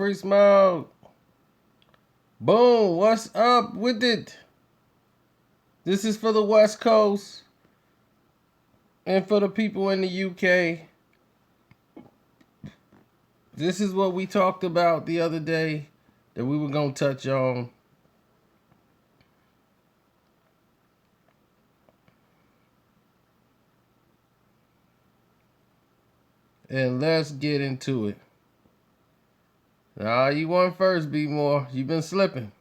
Free smoke. Boom. What's up with it? This is for the West Coast and for the people in the UK. This is what we talked about the other day that we were going to touch on. And let's get into it. You won first, B More. You've been slipping.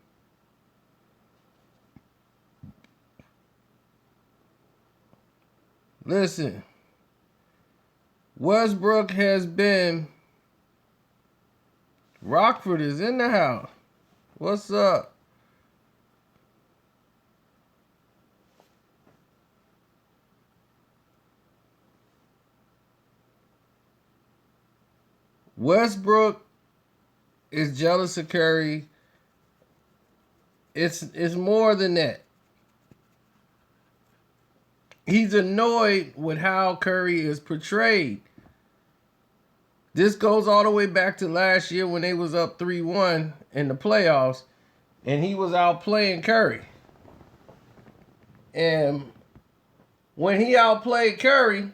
Listen. Westbrook has been... Rockford is in the house. What's up? Westbrook is jealous of Curry. It's more than that. He's annoyed with how Curry is portrayed. This goes all the way back to last year when they was up 3-1 in the playoffs, and he was out playing Curry. And when he outplayed Curry,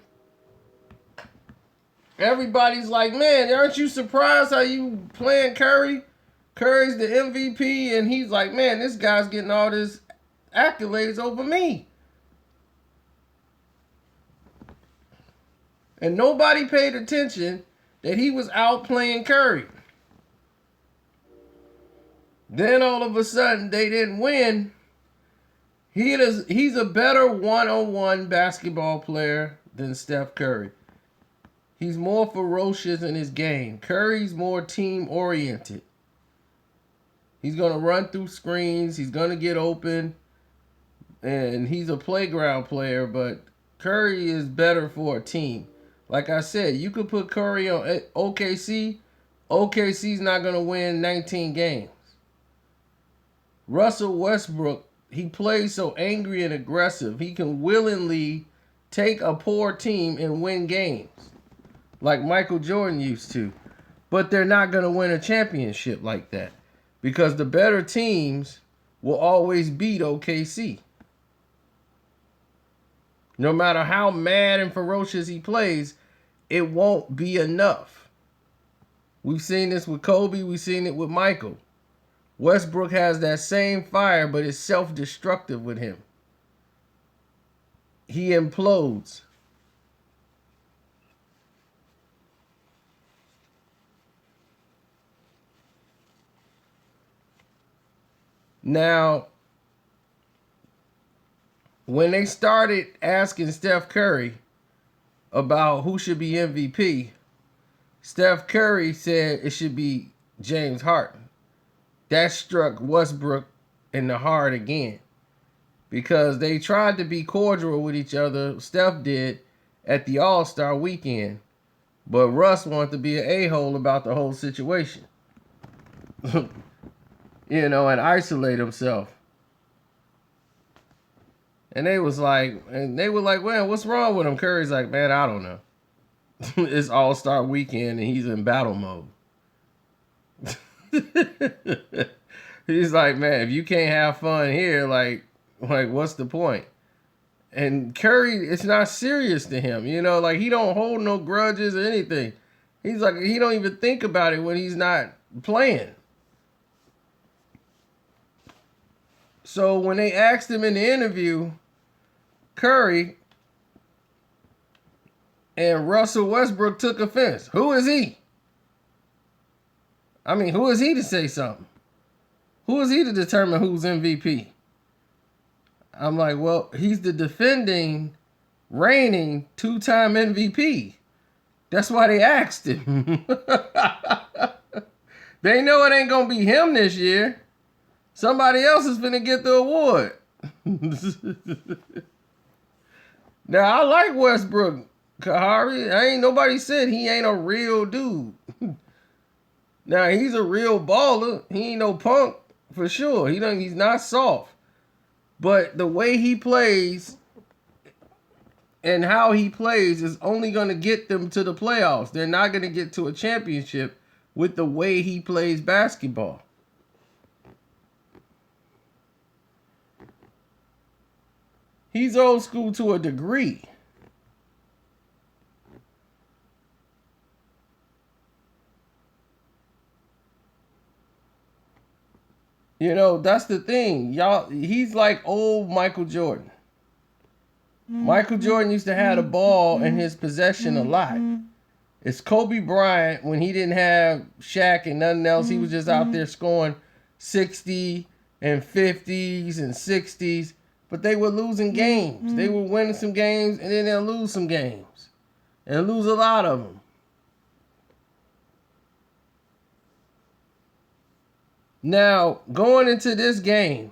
everybody's like, man, aren't you surprised how you playing Curry? Curry's the MVP, and he's like, man, this guy's getting all this accolades over me. And nobody paid attention that he was out playing Curry. Then all of a sudden, they didn't win. He's a better one-on-one basketball player than Steph Curry. He's more ferocious in his game. Curry's more team-oriented. He's going to run through screens. He's going to get open. And he's a playground player, but Curry is better for a team. Like I said, you could put Curry on OKC. OKC's not going to win 19 games. Russell Westbrook, he plays so angry and aggressive. He can willingly take a poor team and win games like Michael Jordan used to. But they're not going to win a championship like that because the better teams will always beat OKC. No matter how mad and ferocious he plays, it won't be enough. We've seen this with Kobe. We've seen it with Michael. Westbrook has that same fire, but it's self-destructive with him. He implodes. Now, when they started asking Steph Curry about who should be MVP, Steph Curry said it should be James Harden. That struck Westbrook in the heart again because they tried to be cordial with each other. Steph did at the All-Star weekend, but Russ wanted to be an a-hole about the whole situation. And isolate himself. And they were like, well, what's wrong with him? Curry's like, man, I don't know. It's All-Star weekend and he's in battle mode. He's like, man, if you can't have fun here, like what's the point? And Curry, it's not serious to him, he don't hold no grudges or anything. He's like, he don't even think about it when he's not playing. So when they asked him in the interview, Curry and Russell Westbrook took offense. Who is he? I mean, who is he to say something? Who is he to determine who's MVP? I'm like, well, he's the defending, reigning, 2-time MVP. That's why they asked him. They know it ain't going to be him this year. Somebody else is going to get the award. Now, I like Westbrook, Kahari. Nobody said he ain't a real dude. Now, he's a real baller. He ain't no punk, for sure. He's not soft. But the way he plays and how he plays is only going to get them to the playoffs. They're not going to get to a championship with the way he plays basketball. He's old school to a degree. You know, that's the thing. Y'all, he's like old Michael Jordan. Michael Jordan used to have the ball in his possession a lot. It's Kobe Bryant when he didn't have Shaq and nothing else. He was just out there scoring 60 and 50s and 60s. But they were losing games. They were winning some games and then they'll lose some games. And lose a lot of them. Now, going into this game,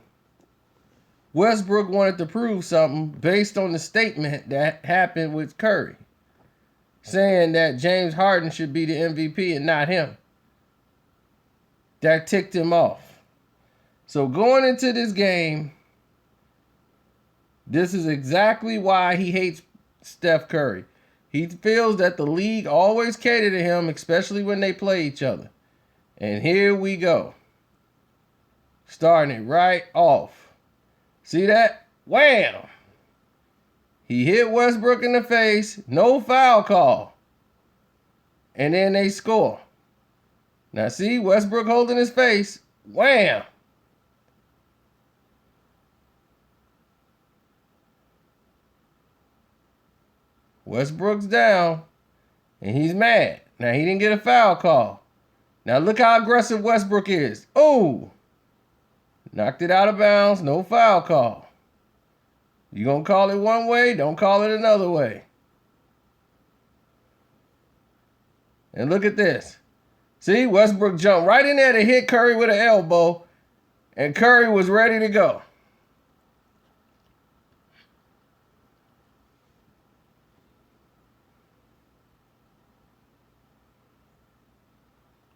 Westbrook wanted to prove something based on the statement that happened with Curry, saying that James Harden should be the MVP and not him. That ticked him off. So going into this game, this is exactly why he hates Steph Curry. He feels that the league always catered to him, especially when they play each other. And here we go. Starting it right off. See that? Wham! He hit Westbrook in the face. No foul call. And then they score. Now see, Westbrook holding his face. Wham! Westbrook's down. And he's mad. Now he didn't get a foul call. Now look how aggressive Westbrook is. Oh! Knocked it out of bounds, no foul call. You gonna call it one way, don't call it another way. And look at this. See, Westbrook jumped right in there to hit Curry with an elbow, and Curry was ready to go.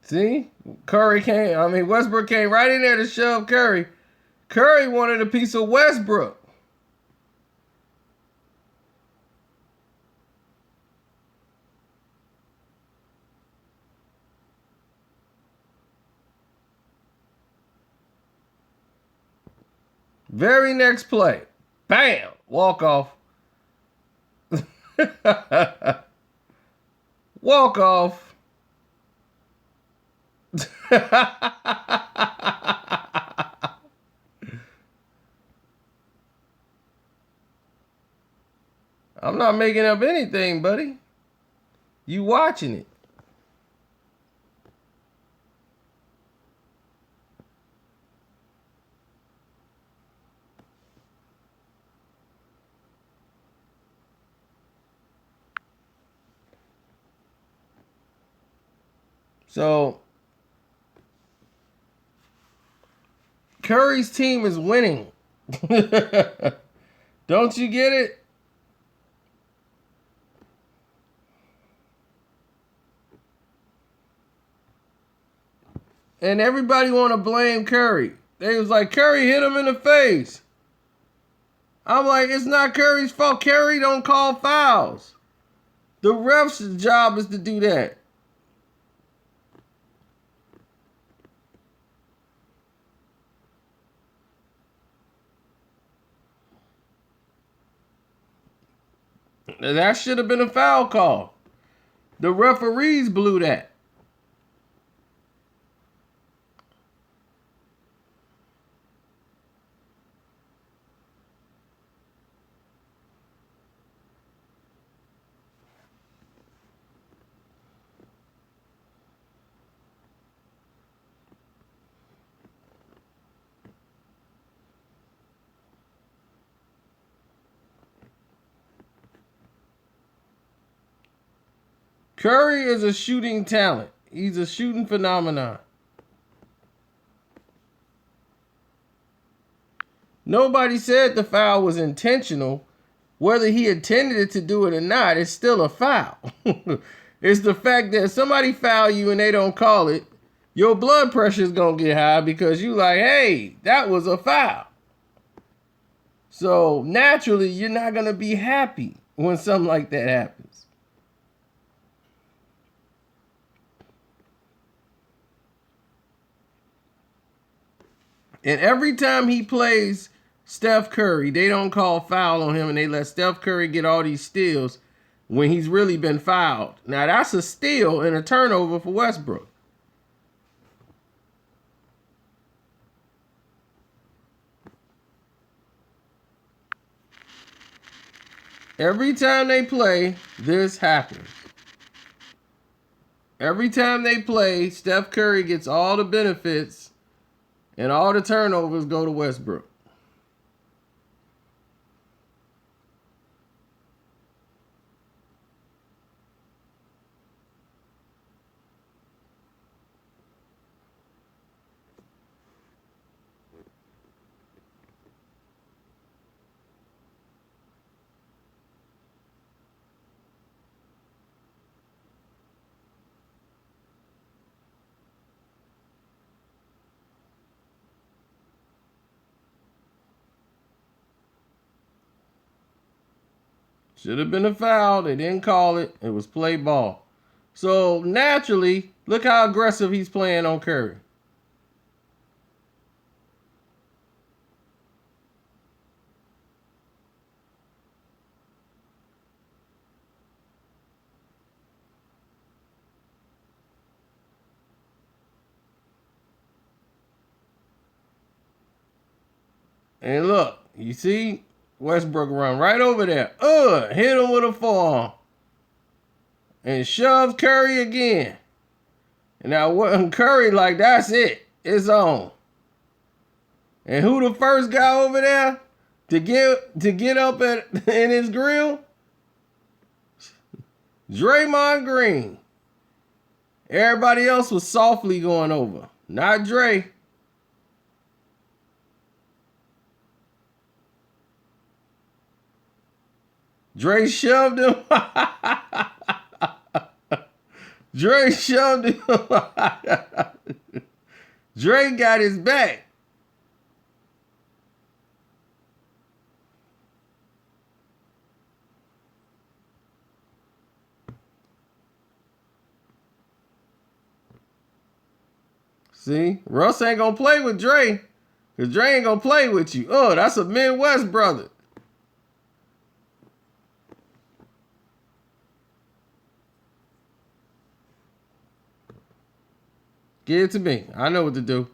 See? Westbrook came right in there to shove Curry. Curry wanted a piece of Westbrook. Very next play. Bam! Walk off. Walk off. I'm not making up anything, buddy. You watching it. So Curry's team is winning. Don't you get it? And everybody want to blame Curry. They was like, Curry hit him in the face. I'm like, it's not Curry's fault. Curry don't call fouls. The ref's job is to do that. That should have been a foul call. The referees blew that. Curry is a shooting talent. He's a shooting phenomenon. Nobody said the foul was intentional. Whether he intended it to do it or not, it's still a foul. It's the fact that somebody foul you and they don't call it, your blood pressure is going to get high because you like, hey, that was a foul. So naturally, you're not going to be happy when something like that happens. And every time he plays Steph Curry, they don't call foul on him and they let Steph Curry get all these steals when he's really been fouled. Now, that's a steal and a turnover for Westbrook. Every time they play, this happens. Every time they play, Steph Curry gets all the benefits and all the turnovers go to Westbrook. Should have been a foul. They didn't call it. It was play ball. So naturally, look how aggressive he's playing on Curry. And look, you see Westbrook run right over there. Hit him with a forearm. And shoves Curry again. And now Curry like, that's it. It's on. And who the first guy over there to get up in his grill? Draymond Green. Everybody else was softly going over. Not Dre. Dre shoved him. Dre shoved him. Dre got his back. See, Russ ain't gonna play with Dre. Because Dre ain't gonna play with you. Oh, that's a Midwest brother. Give it to me. I know what to do.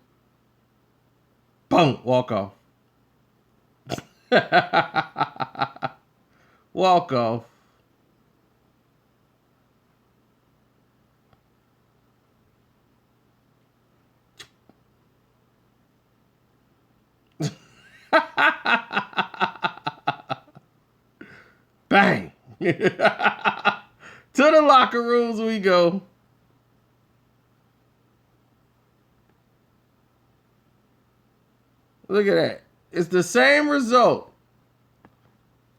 Boom, walk off. Walk off. Bang. To the locker rooms we go. Look at that. It's the same result.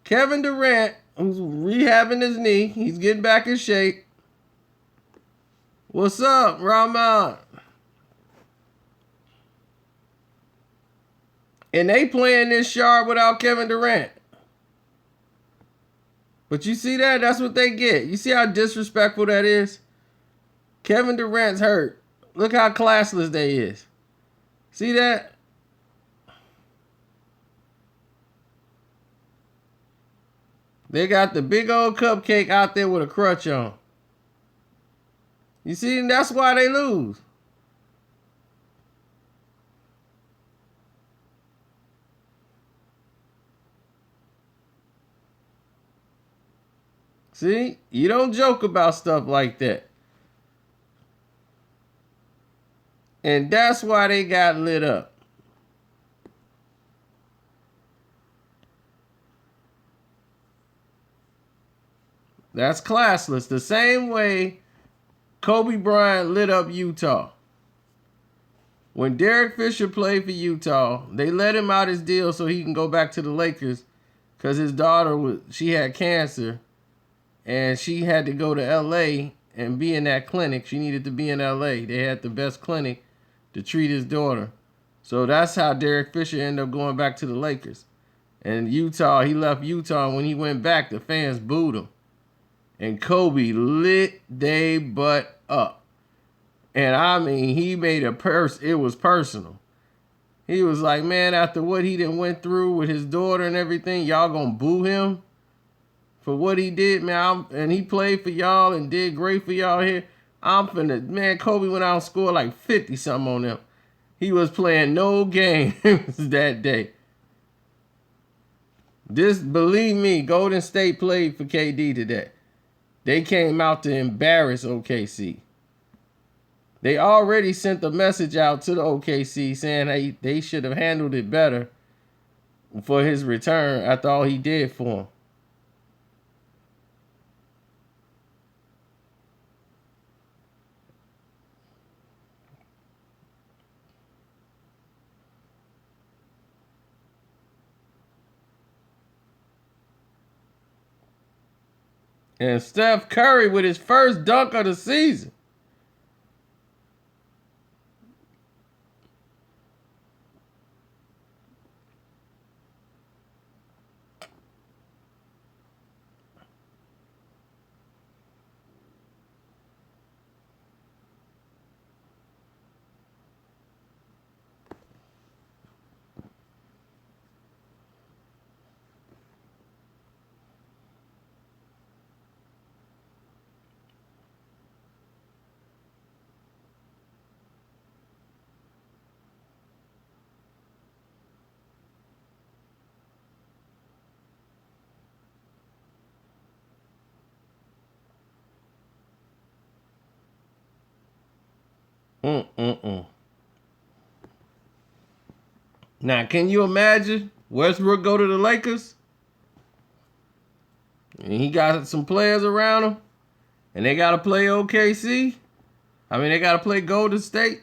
Kevin Durant, who's rehabbing his knee, he's getting back in shape. What's up, Rahman? And they playing this sharp without Kevin Durant. But you see that? That's what they get. You see how disrespectful that is? Kevin Durant's hurt. Look how classless they is. See that? They got the big old cupcake out there with a crutch on. You see, that's why they lose. See, you don't joke about stuff like that. And that's why they got lit up. That's classless. The same way Kobe Bryant lit up Utah. When Derek Fisher played for Utah, they let him out his deal so he can go back to the Lakers because his daughter she had cancer and she had to go to LA and be in that clinic. She needed to be in LA. They had the best clinic to treat his daughter. So that's how Derek Fisher ended up going back to the Lakers. And Utah, he left Utah, and when he went back, the fans booed him. And Kobe lit they butt up. And I mean, he made it was personal. He was like, man, after what he done went through with his daughter and everything, y'all gonna boo him for what he did, man. And he played for y'all and did great for y'all here. I'm finna, man, Kobe went out and scored like 50 something on them. He was playing no games that day. Just believe me, Golden State played for KD today. They came out to embarrass OKC. They already sent a message out to the OKC saying they should have handled it better for his return after all he did for him. And Steph Curry with his first dunk of the season. Now, can you imagine Westbrook go to the Lakers? And he got some players around him. And they got to play OKC. I mean, they got to play Golden State.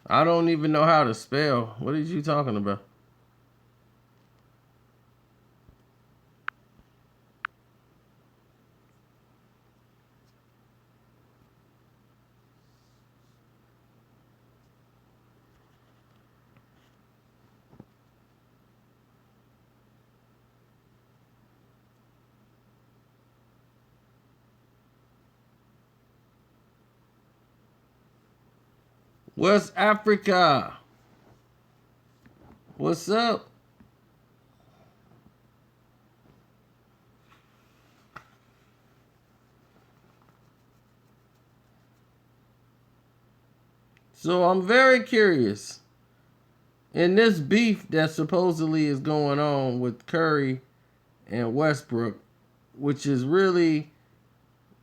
I don't even know how to spell. What are you talking about? West Africa. What's up? So I'm very curious. In this beef that supposedly is going on with Curry and Westbrook, which is really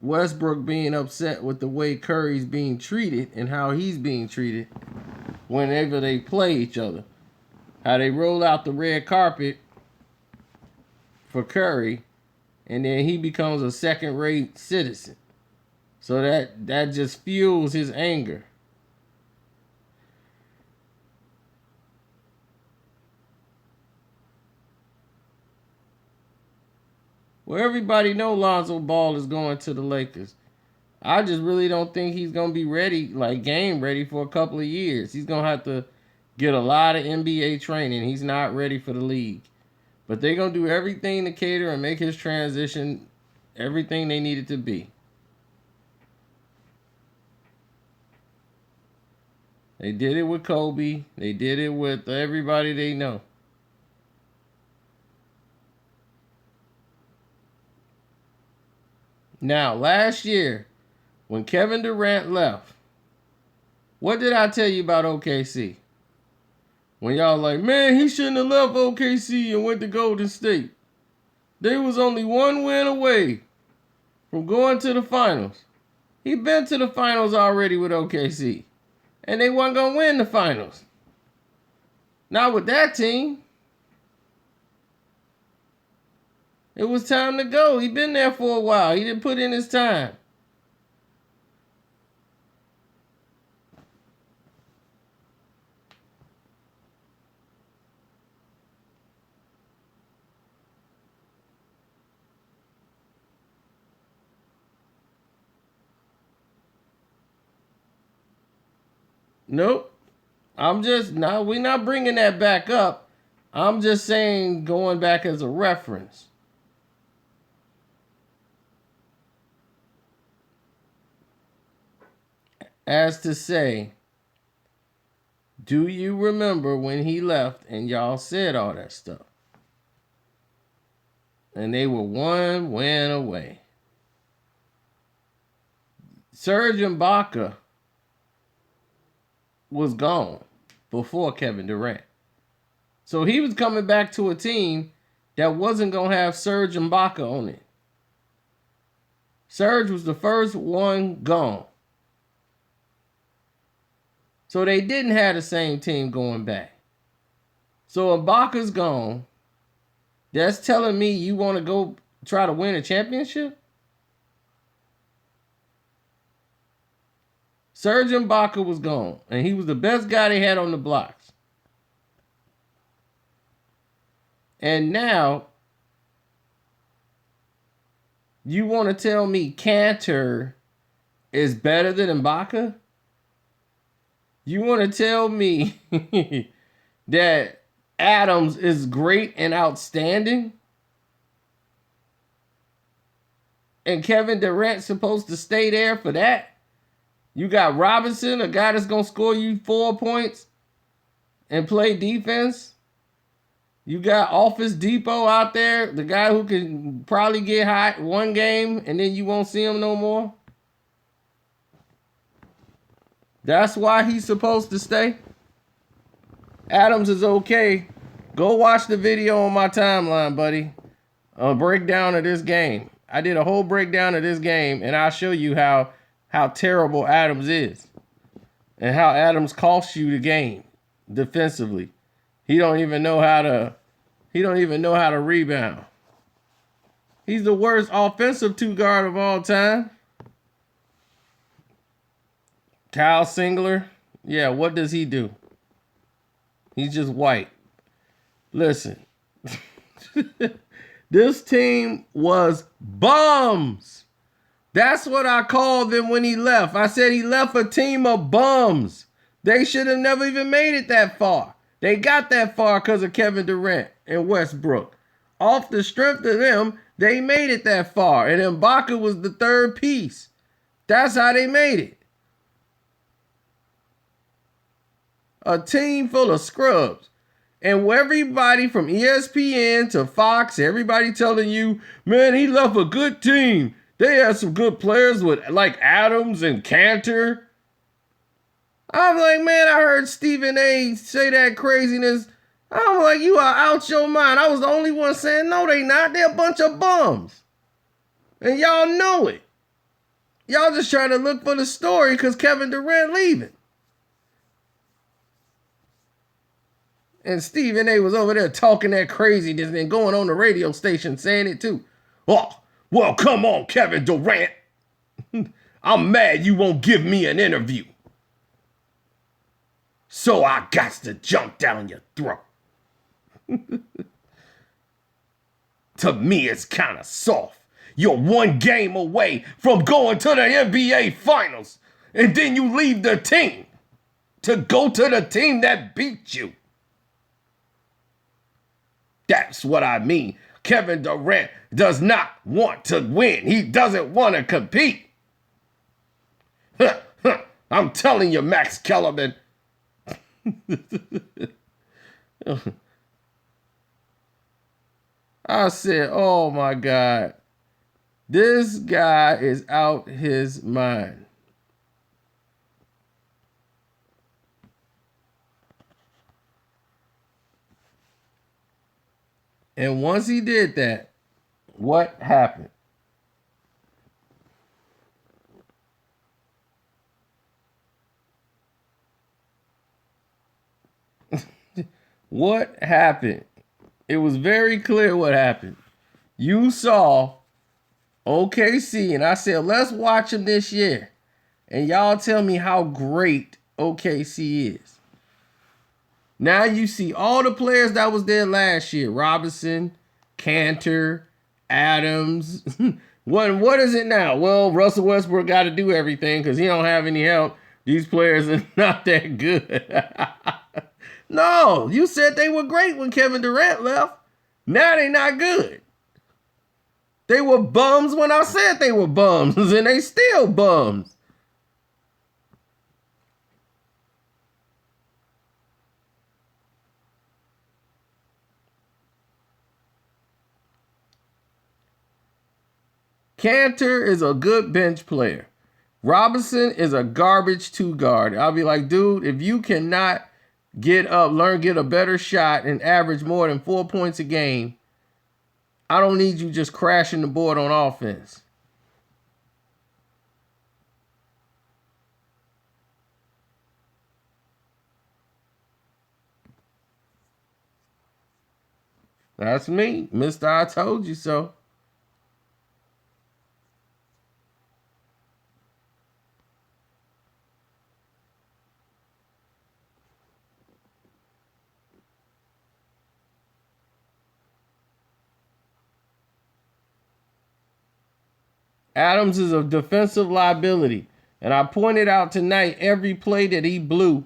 Westbrook being upset with the way Curry's being treated and how he's being treated whenever they play each other. How they roll out the red carpet for Curry and then he becomes a second-rate citizen. So that just fuels his anger. Well, everybody know Lonzo Ball is going to the Lakers. I just really don't think he's going to be ready, like game ready for a couple of years. He's going to have to get a lot of NBA training. He's not ready for the league. But they're going to do everything to cater and make his transition everything they need it to be. They did it with Kobe. They did it with everybody they know. Now, last year, when Kevin Durant left, what did I tell you about OKC? When y'all like, man, he shouldn't have left OKC and went to Golden State. They was only one win away from going to the finals. He been to the finals already with OKC. And they wasn't going to win the finals. Not with that team. It was time to go. He been there for a while. He didn't put in his time. Nope. we're not bringing that back up. I'm just saying going back as a reference. As to say, do you remember when he left and y'all said all that stuff? And they were one win away. Serge Ibaka was gone before Kevin Durant. So he was coming back to a team that wasn't going to have Serge Ibaka on it. Serge was the first one gone. So they didn't have the same team going back. So Ibaka's gone. That's telling me you want to go try to win a championship? Serge Ibaka was gone, and he was the best guy they had on the blocks. And now, you want to tell me Cantor is better than Ibaka? You want to tell me that Adams is great and outstanding? And Kevin Durant's supposed to stay there for that? You got Robinson, a guy that's going to score you 4 points and play defense. You got Office Depot out there, the guy who can probably get hot one game and then you won't see him no more. That's why he's supposed to stay. Adams is okay. Go watch the video on my timeline, buddy. A breakdown of this game. I did a whole breakdown of this game, and I'll show you how terrible Adams is. And how Adams costs you the game defensively. He don't even know how to rebound. He's the worst offensive two guard of all time. Kyle Singler, yeah, what does he do? He's just white. Listen, this team was bums. That's what I called them when he left. I said he left a team of bums. They should have never even made it that far. They got that far because of Kevin Durant and Westbrook. Off the strength of them, they made it that far. And Ibaka was the third piece. That's how they made it. A team full of scrubs. And everybody from ESPN to Fox, everybody telling you, man, he left a good team. They had some good players with like Adams and Cantor. I'm like, man, I heard Stephen A say that craziness. I'm like, you are out your mind. I was the only one saying, no, they not. They're a bunch of bums. And y'all know it. Y'all just trying to look for the story because Kevin Durant leaving. And Stephen A was over there talking that craziness and going on the radio station saying it too. Oh, well, come on, Kevin Durant. I'm mad you won't give me an interview. So I got to jump down your throat. To me, it's kind of soft. You're one game away from going to the NBA Finals. And then you leave the team to go to the team that beat you. That's what I mean. Kevin Durant does not want to win. He doesn't want to compete. I'm telling you, Max Kellerman. I said, oh my God. This guy is out his mind. And once he did that, what happened? What happened? It was very clear what happened. You saw OKC, and I said, let's watch them this year. And y'all tell me how great OKC is. Now you see all the players that was there last year. Robinson, Cantor, Adams. What is it now? Well, Russell Westbrook got to do everything because he don't have any help. These players are not that good. No, you said they were great when Kevin Durant left. Now they not good. They were bums when I said they were bums, and they still bums. Cantor is a good bench player. Robinson is a garbage two guard. I'll be like, dude, if you cannot get up, get a better shot, and average more than 4 points a game, I don't need you just crashing the board on offense. That's me, Mr. I told you so. Adams is a defensive liability. And I pointed out tonight every play that he blew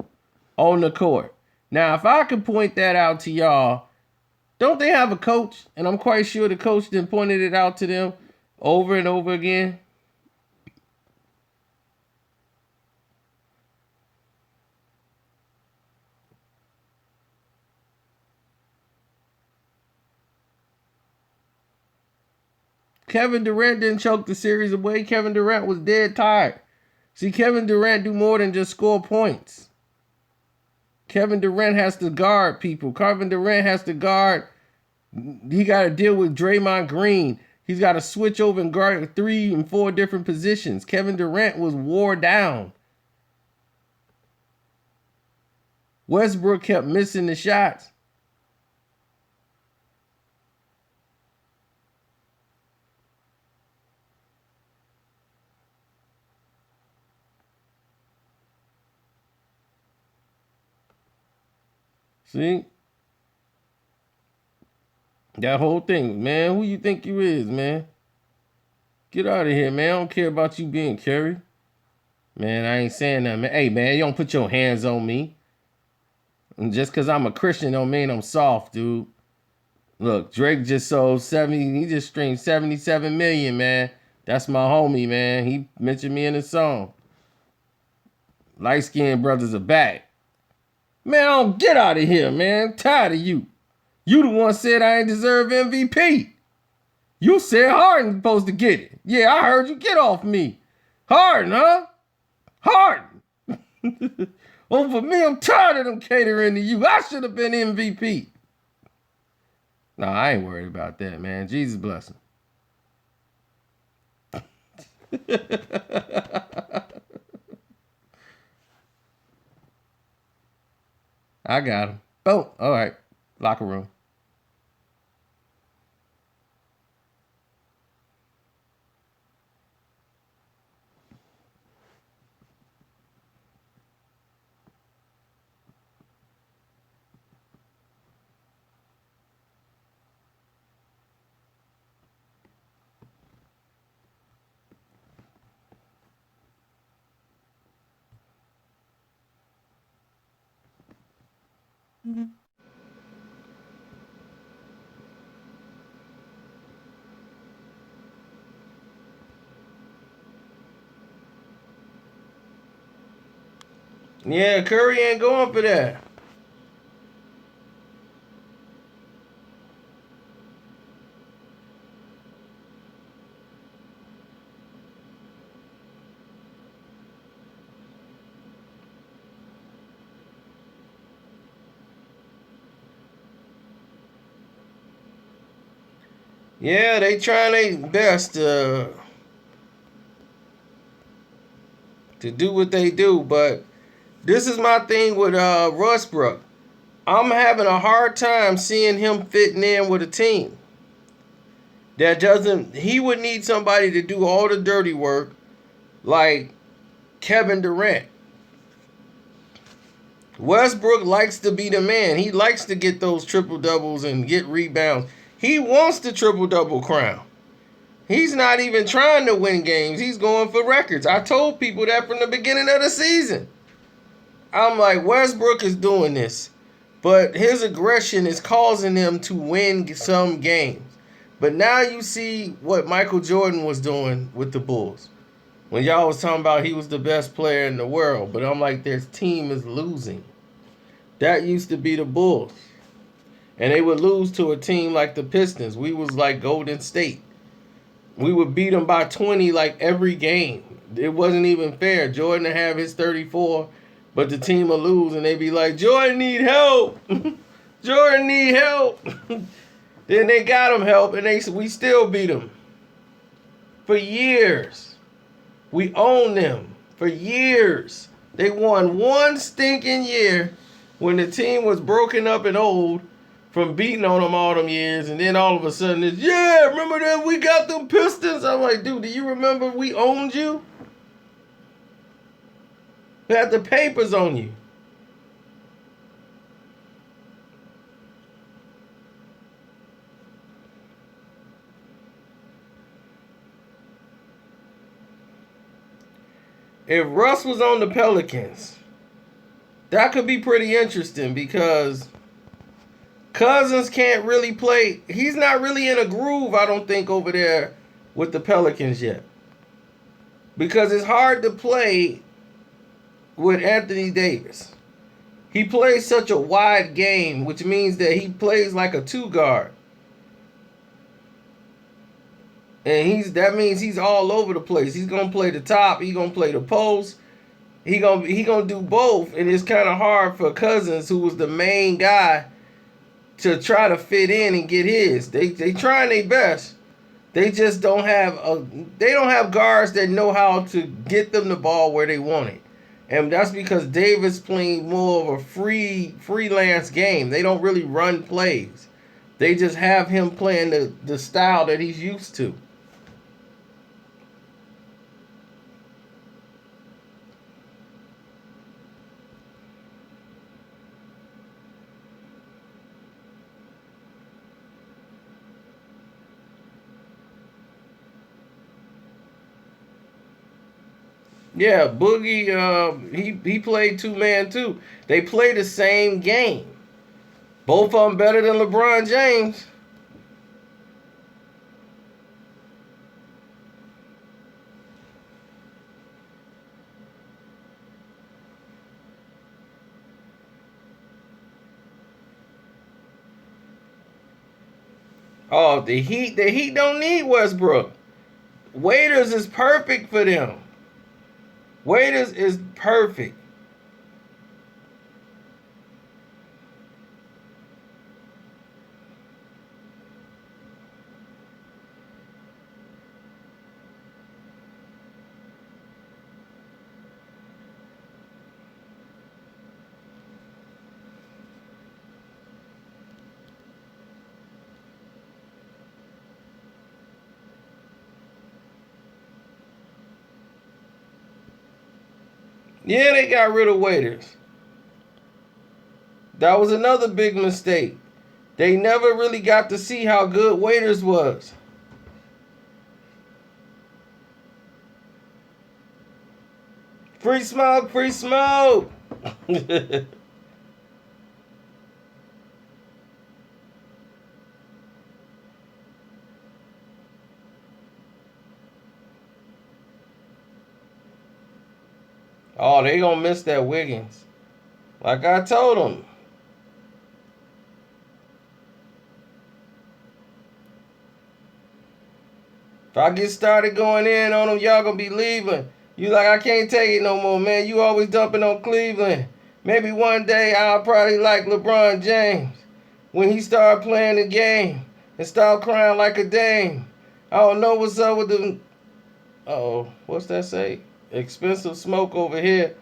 on the court. Now, if I could point that out to y'all, don't they have a coach? And I'm quite sure the coach then pointed it out to them over and over again. Kevin Durant didn't choke the series away. Kevin Durant was dead tired. See, Kevin Durant do more than just score points. Kevin Durant has to guard people. Kevin Durant has to guard. He got to deal with Draymond Green. He's got to switch over and guard 3 and 4 different positions. Kevin Durant was wore down. Westbrook kept missing the shots. See? That whole thing, man. Who you think you is, man? Get out of here, man. I don't care about you being Curry. Man, I ain't saying that, man. Hey, man, you don't put your hands on me. And just because I'm a Christian don't mean I'm soft, dude. Look, Drake just sold 70. He just streamed 77 million, man. That's my homie, man. He mentioned me in his song. Light-skinned brothers are back. Man, I don't get out of here, man. I'm tired of you. You the one said I ain't deserve MVP. You said Harden's supposed to get it. Yeah, I heard you. Get off me. Harden, huh? Harden. Oh, for me, I'm tired of them catering to you. I should have been MVP. No, I ain't worried about that, man. Jesus bless him. I got him. Oh, all right. Locker room. Yeah, Curry ain't going for that. Yeah, they trying their best to do what they do, but this is my thing with Westbrook. I'm having a hard time seeing him fitting in with a team that doesn't. He would need somebody to do all the dirty work, like Kevin Durant. Westbrook likes to be the man. He likes to get those triple doubles and get rebounds. He wants the triple double crown. He's not even trying to win games. He's going for records. I told people that from the beginning of the season. I'm like, Westbrook is doing this But his aggression is causing them to win some games. But now you see what Michael Jordan was doing with the Bulls. When y'all was talking about he was the best player in the world. But I'm like, their team is losing. That used to be the Bulls. And they would lose to a team like the Pistons. We was like Golden State. We would beat them by 20 like every game. It wasn't even fair. Jordan would have his 34, but the team would lose and they'd be like, Jordan need help. Jordan need help. Then they got him help and we still beat them. For years. We owned them. For years. They won one stinking year when the team was broken up and old from beating on them all them years, and then all of a sudden it's, yeah, remember that we got them Pistons? I'm like, dude, do you remember we owned you? We had the papers on you. If Russ was on the Pelicans, that could be pretty interesting because Cousins can't really play. He's not really in a groove, I don't think, over there with the Pelicans yet. Because it's hard to play with Anthony Davis. He plays such a wide game, which means that he plays like a two guard. And that means he's all over the place. He's gonna play the top, he's gonna play the post. He gonna do both, and it's kind of hard for Cousins, who was the main guy, to try to fit in and get his. They trying their best. They just don't have guards that know how to get them the ball where they want it. And that's because Davis playing more of a freelance game. They don't really run plays. They just have him playing the style that he's used to. Yeah, Boogie, he played two-man too. They play the same game. Both of them better than LeBron James. Oh, the Heat don't need Westbrook. Waiters is perfect for them. Waiters is perfect. Yeah, they got rid of Waiters. That was another big mistake. They never really got to see how good Waiters was. Free smoke, free smoke. Oh, they gonna miss that Wiggins. Like I told them. If I get started going in on them, y'all gonna be leaving. You like, I can't take it no more, man. You always dumping on Cleveland. Maybe one day I'll probably like LeBron James when he start playing the game and start crying like a dame. I don't know what's up with them. Uh-oh, what's that say? Expensive smoke over here.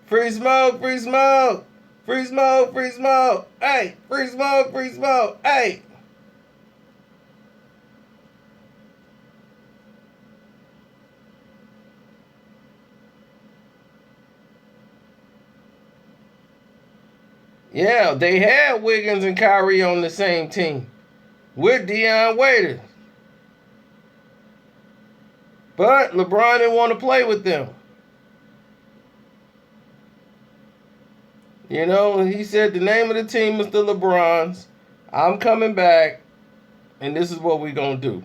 Free smoke, free smoke. Free smoke, free smoke. Hey, free smoke, free smoke. Hey. Yeah, they had Wiggins and Kyrie on the same team with Dion Waiters. But LeBron didn't want to play with them. You know, he said the name of the team is the LeBrons. I'm coming back, and this is what we're going to do.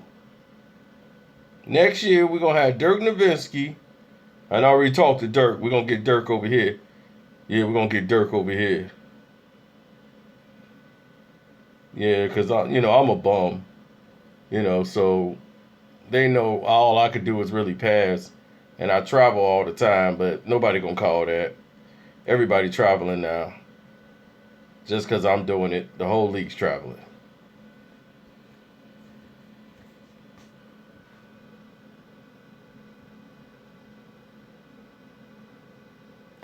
Next year, we're going to have Dirk Nowitzki. I already talked to Dirk. We're going to get Dirk over here. Yeah, we're going to get Dirk over here. Yeah, because, I'm a bum. So they know all I could do is really pass. And I travel all the time, but nobody going to call that. Everybody traveling now. Just because I'm doing it, the whole league's traveling.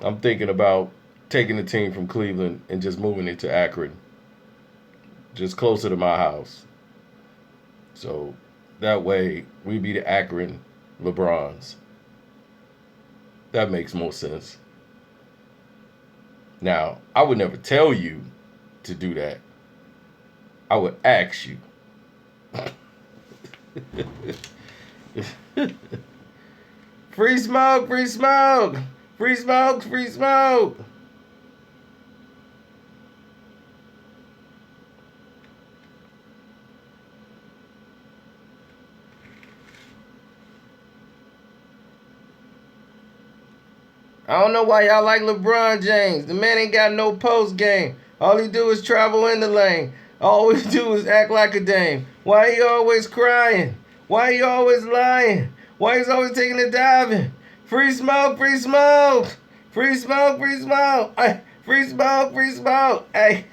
I'm thinking about taking the team from Cleveland and just moving it to Akron, just closer to my house. So that way we be the Akron LeBrons. That makes more sense. Now, I would never tell you to do that. I would ask you. Free smoke, free smoke, free smoke, free smoke. I don't know why y'all like LeBron James. The man ain't got no post game. All he do is travel in the lane. All he do is act like a dame. Why he always crying? Why he always lying? Why he's always taking a diving? Free smoke, free smoke. Free smoke, free smoke. Ay, free smoke, free smoke. Hey.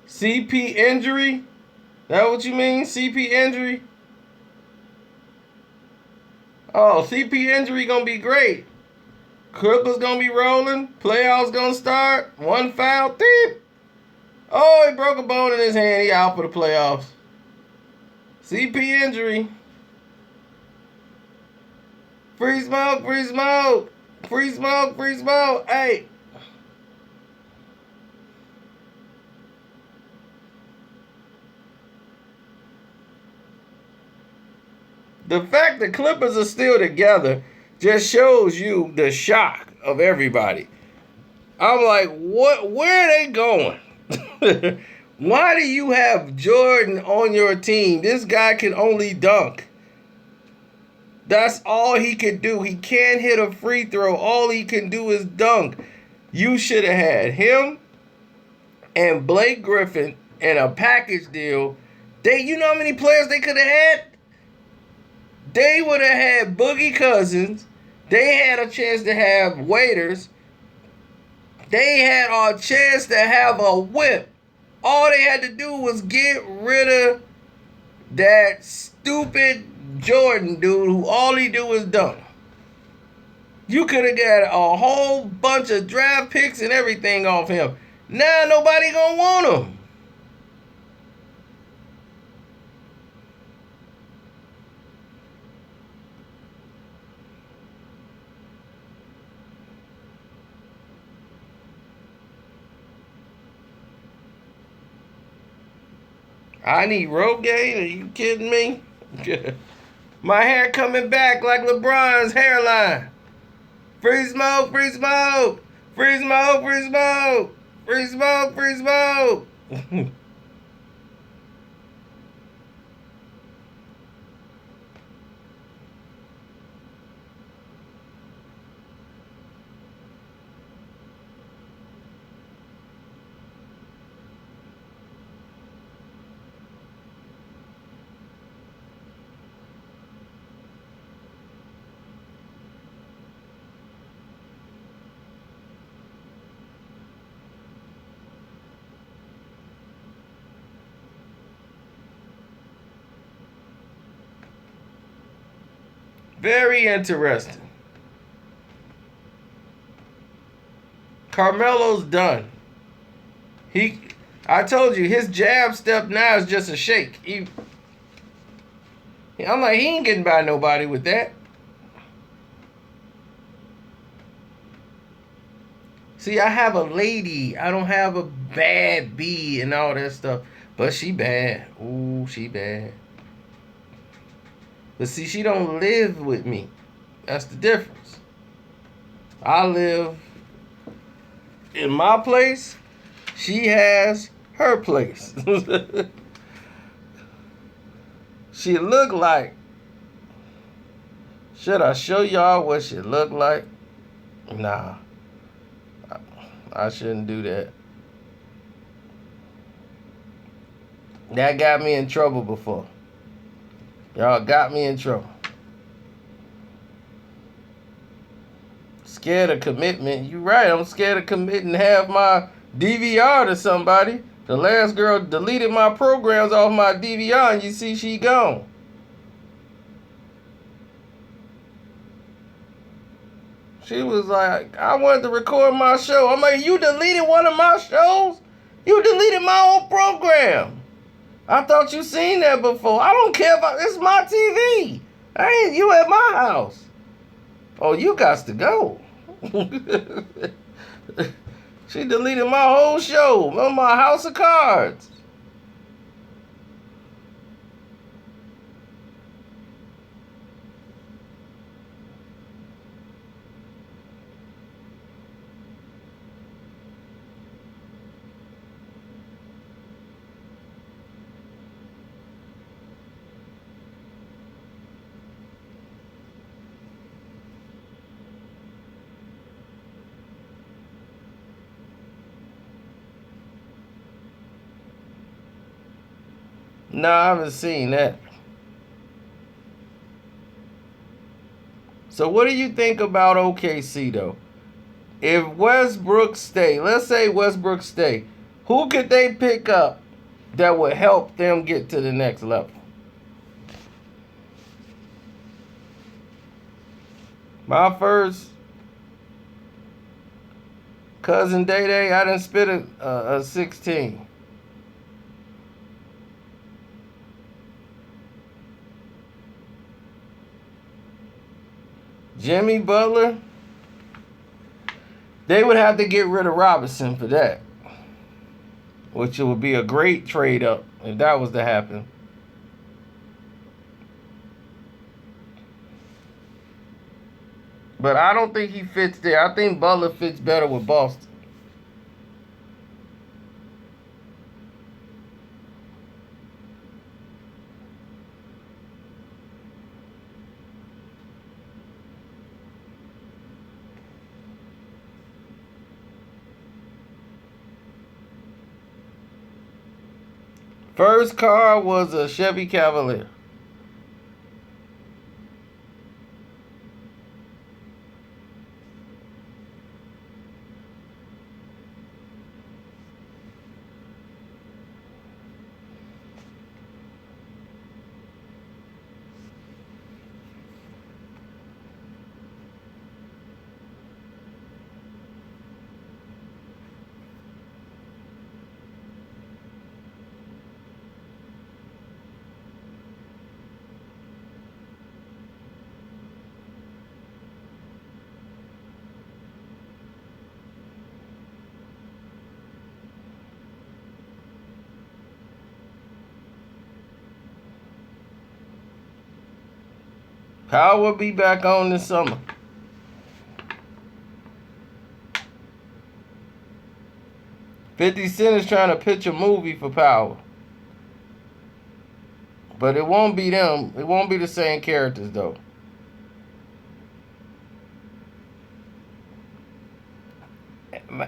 CP injury? That what you mean? CP injury? Oh, CP injury gonna be great. Clippers gonna be rolling. Playoffs gonna start. One foul. Deep. Oh, he broke a bone in his hand. He out for the playoffs. CP injury. Free smoke, free smoke. Free smoke, free smoke. Hey. The fact that Clippers are still together just shows you the shock of everybody. I'm like, what? Where are they going? Why do you have Jordan on your team? This guy can only dunk. That's all he can do. He can't hit a free throw. All he can do is dunk. You should have had him and Blake Griffin in a package deal. You know how many players they could have had? They would have had Boogie Cousins. They had a chance to have waiters. They had a chance to have a whip. All they had to do was get rid of that stupid Jordan dude who all he do is dunk. You could have got a whole bunch of draft picks and everything off him. Now nobody gonna want him. I need Rogaine? Are you kidding me? My hair coming back like LeBron's hairline. Free smoke, free smoke. Free smoke, free smoke. Free smoke, free smoke. Very interesting. Carmelo's done. I told you, his jab step now is just a shake. I'm like, he ain't getting by nobody with that. See, I have a lady. I don't have a bad B and all that stuff. But she bad. Ooh, she bad. But see, she don't live with me. That's the difference. I live in my place. She has her place. She look like. Should I show y'all what she look like? Nah. I shouldn't do that. That got me in trouble before. Y'all got me in trouble. Scared of commitment. You right, I'm scared of committing half my DVR to somebody. The last girl deleted my programs off my DVR and you see she gone. She was like, I wanted to record my show. I'm like, you deleted one of my shows? You deleted my own program. I thought you seen that before. I don't care about it's my TV. I ain't you at my house. Oh, you got to go. She deleted my whole show on my House of Cards. No, I haven't seen that. So what do you think about OKC though? If Westbrook stay, let's say Westbrook stay, who could they pick up that would help them get to the next level? My first cousin Day Day, I done spit a 16. Jimmy Butler, they would have to get rid of Robinson for that, which would be a great trade up if that was to happen. But I don't think he fits there. I think Butler fits better with Boston. First car was a Chevy Cavalier. Powell will be back on this summer. $50 is trying to pitch a movie for Powell. But it won't be them. It won't be the same characters, though.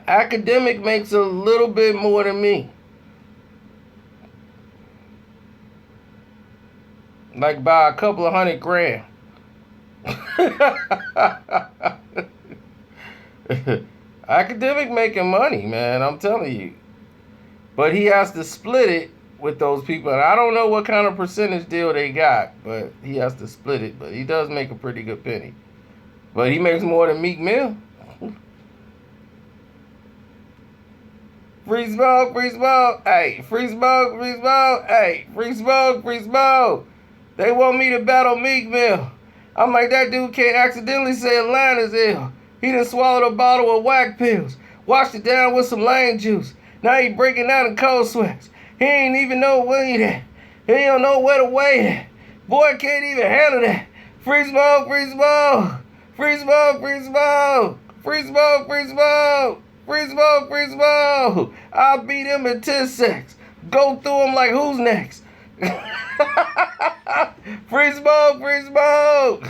Academic makes a little bit more than me. Like by a couple of $100,000. Academic making money, man, I'm telling you. But he has to split it with those people. And I don't know what kind of percentage deal they got, but he has to split it. But he does make a pretty good penny. But he makes more than Meek Mill. Free smoke, free smoke, hey, free smoke, free smoke, hey, free smoke, free smoke. They want me to battle Meek Mill. I'm like, that dude can't accidentally say a line as ill. He done swallowed a bottle of whack pills. Washed it down with some lime juice. Now he breaking out in cold sweats. He ain't even know where he at. He don't know where to wait at. Boy can't even handle that. Free smoke, free smoke. Free smoke, free smoke. Free smoke, free smoke. Free smoke, free smoke. I'll beat him in 10 seconds. Go through him like who's next? Free smoke, free smoke.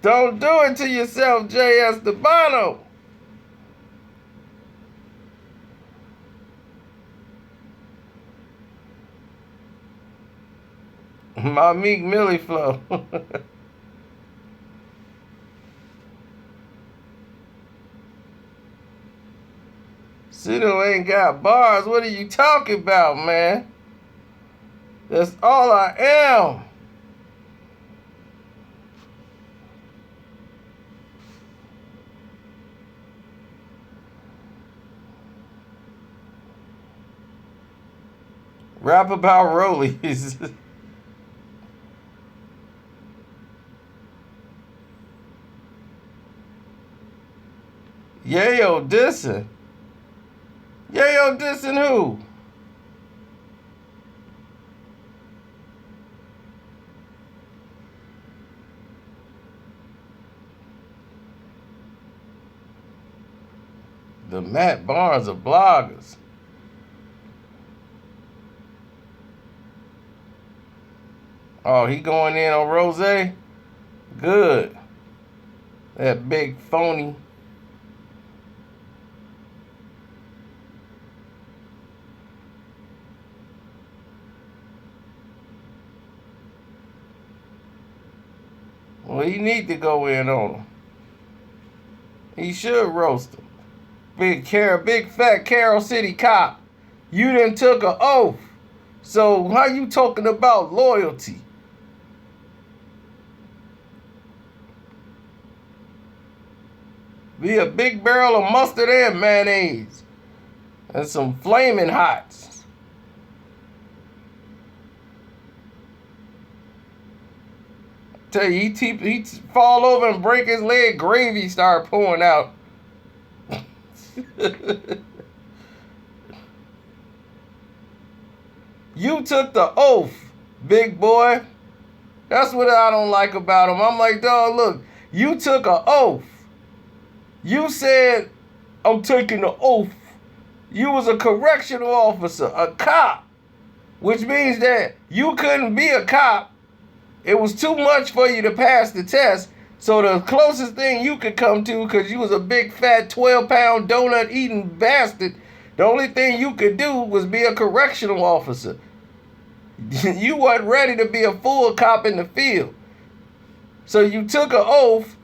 Don't do it to yourself, Jay Estebanno. My Meek Millie flow. Cito ain't got bars. What are you talking about, man? That's all I am. Rap about rollies. Yayo dissing. Yayo dissing who? The Matt Barnes of bloggers. Oh, he going in on Rose? Good. That big phony. Well, he need to go in on him. He should roast him. Big fat Carroll City cop. You done took an oath. So how you talking about loyalty? Be a big barrel of mustard and mayonnaise. And some flaming hots. Tell you, he fall over and break his leg, gravy start pouring out. You took the oath, big boy. That's what I don't like about him. I'm like, dog, look, you took an oath. You said, I'm taking the oath. You was a correctional officer, a cop, which means that you couldn't be a cop. It was too much for you to pass the test. So the closest thing you could come to, because you was a big fat 12-pound donut eating bastard, the only thing you could do was be a correctional officer. You wasn't ready to be a full cop in the field. So you took an oath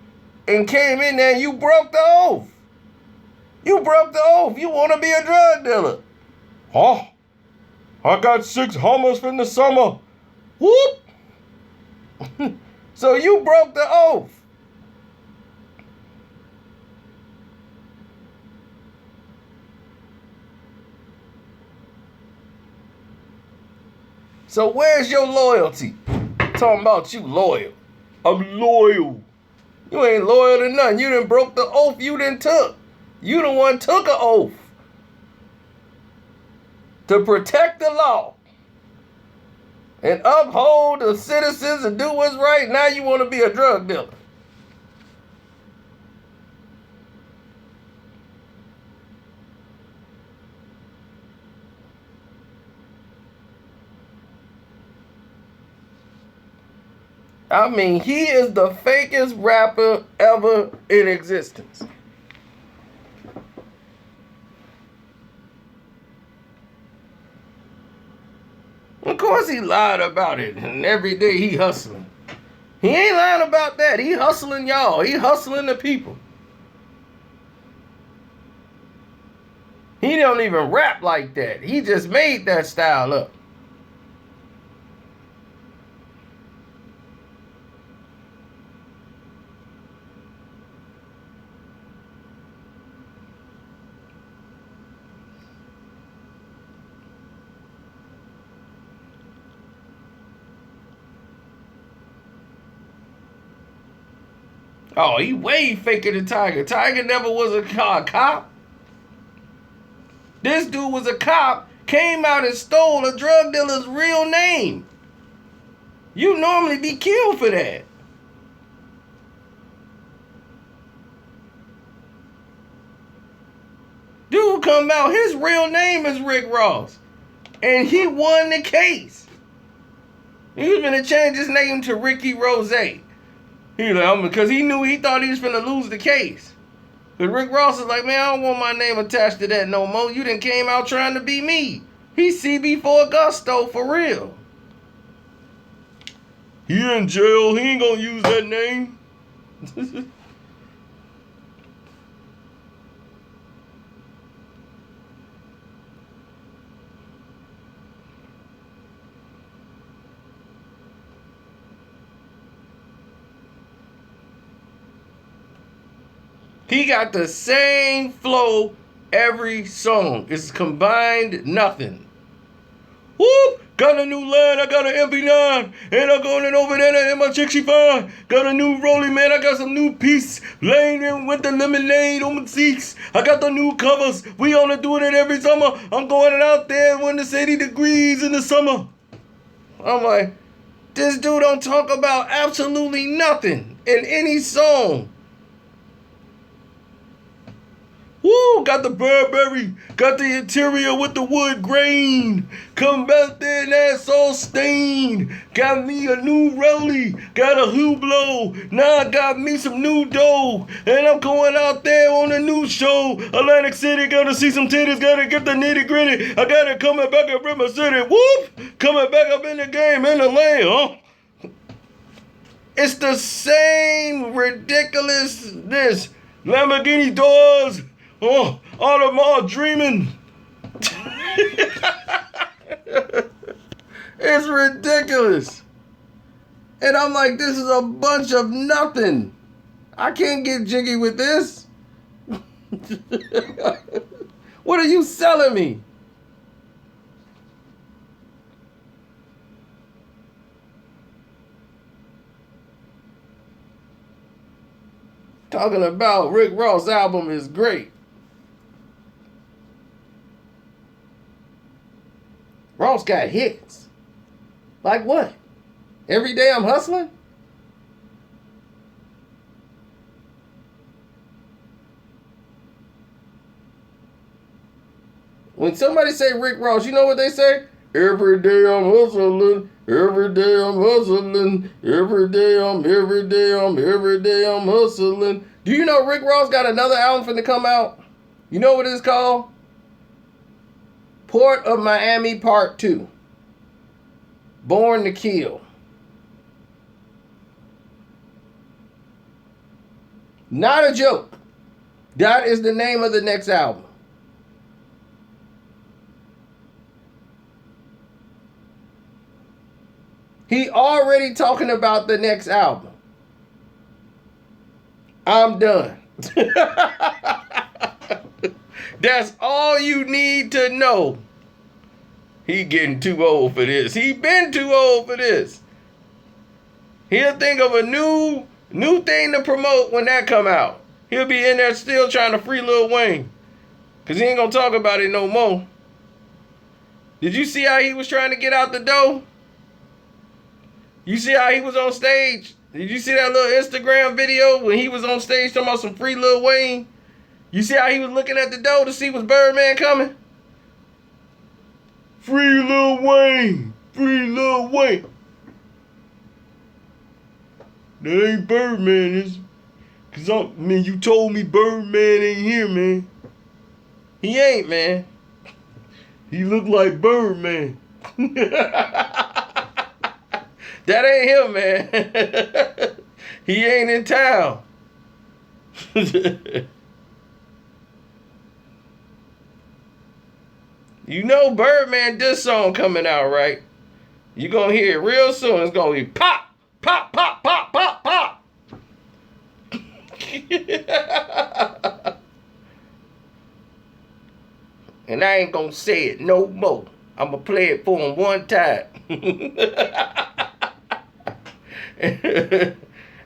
and came in there and you broke the oath. You broke the oath. You want to be a drug dealer. Huh? I got 6 Hummers from the summer. Whoop. So you broke the oath. So where's your loyalty? Talking about you loyal. I'm loyal. You ain't loyal to nothing. You done broke the oath you done took. You the one took an oath to protect the law and uphold the citizens and do what's right. Now you want to be a drug dealer. I mean, he is the fakest rapper ever in existence. Of course he lied about it, and every day he hustling. He ain't lying about that. He hustling y'all. He hustling the people. He don't even rap like that. He just made that style up. Oh, he way faker than Tiger. Tiger never was a cop. This dude was a cop, came out and stole a drug dealer's real name. You normally be killed for that. Dude come out, his real name is Rick Ross. And he won the case. He was gonna change his name to Ricky Rose. He like, because he thought he was gonna lose the case. But Rick Ross is like, man, I don't want my name attached to that no more. You done came out trying to be me. He's CB4 Augusto for real. He in jail. He ain't gonna use that name. He got the same flow every song. It's combined nothing. Whoop! Got a new line, I got an MP9, and I'm going over there in my 65. Got a new rolling, man, I got some new piece. Laying in with the lemonade on my seats. I got the new covers, we only doing it every summer. I'm going out there when it's 80 degrees in the summer. I'm like, this dude don't talk about absolutely nothing in any song. Woo, got the Burberry, got the interior with the wood grain. Come back there and that's all stained. Got me a new rollie, got a Hublot. Now I got me some new dough. And I'm going out there on a new show. Atlantic City, gotta see some titties, gotta get the nitty gritty. I gotta coming back up in my city. Whoop, coming back up in the game, in the lane, huh? It's the same ridiculousness. Lamborghini doors. Oh, Audemars dreaming. It's ridiculous. And I'm like, this is a bunch of nothing. I can't get jiggy with this. What are you selling me? Talking about Rick Ross' album is great. Ross got hits. Like what? Every day I'm hustling? When somebody say Rick Ross, you know what they say? Every day I'm hustling. Every day I'm hustling. Every day I'm hustling. Do you know Rick Ross got another album finna come out? You know what it's called? Port of Miami Part 2. Born to Kill. Not a joke. That is the name of the next album. He already talking about the next album. I'm done. That's all you need to know. He getting too old for this. He been too old for this. He'll think of a new thing to promote when that come out. He'll be in there still trying to free Lil Wayne. Because he ain't going to talk about it no more. Did you see how he was trying to get out the door? You see how he was on stage? Did you see that little Instagram video when he was on stage talking about some free Lil Wayne? You see how he was looking at the door to see was Birdman coming? Free Lil Wayne. Free Lil Wayne. That ain't Birdman, is it? Cause you told me Birdman ain't here, man. He ain't, man. He look like Birdman. That ain't him, man. He ain't in town. You know Birdman this song coming out, right? You gonna hear it real soon. It's gonna be pop, pop, pop, pop, pop, pop. And I ain't gonna say it no more. I'm gonna play it for him one time.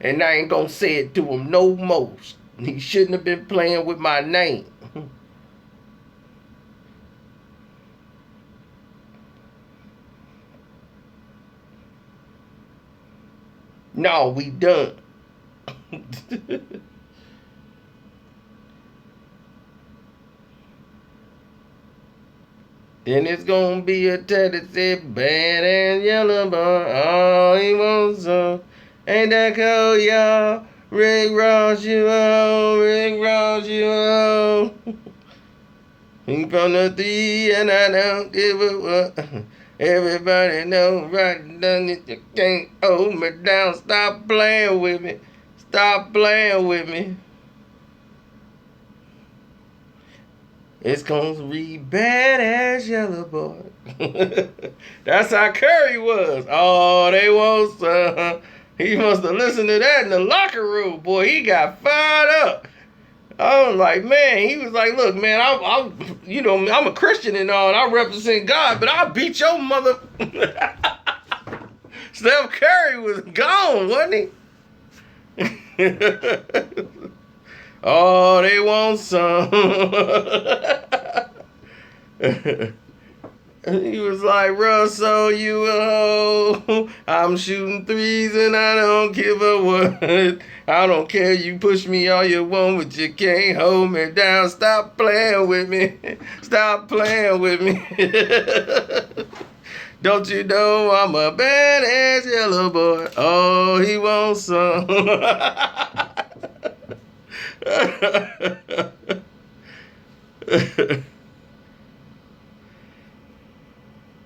And I ain't gonna say it to him no more. He shouldn't have been playing with my name. No, we done. Then it's gonna be a tat that said bad and yellow boy. All he wants some. Ain't that cold, y'all? Rick Ross you on, Rick Ross you on. He from the 3 and I don't give a what. Everybody know right done it. You can't hold me down. Stop playing with me. Stop playing with me. It's gonna read bad as yellow boy. That's how Curry was. Oh, they want some. He must have listened to that in the locker room. Boy, he got fired up. I was like, man, he was like, look, man, I'm a Christian and all, and I represent God, but I'll beat your mother. Steph Curry was gone, wasn't he? Oh, they want some. He was like, Russell, you a hoe. I'm shooting threes and I don't give a what. I don't care, you push me all you want, but you can't hold me down. Stop playing with me. Stop playing with me. Don't you know I'm a badass yellow boy? Oh, he wants some.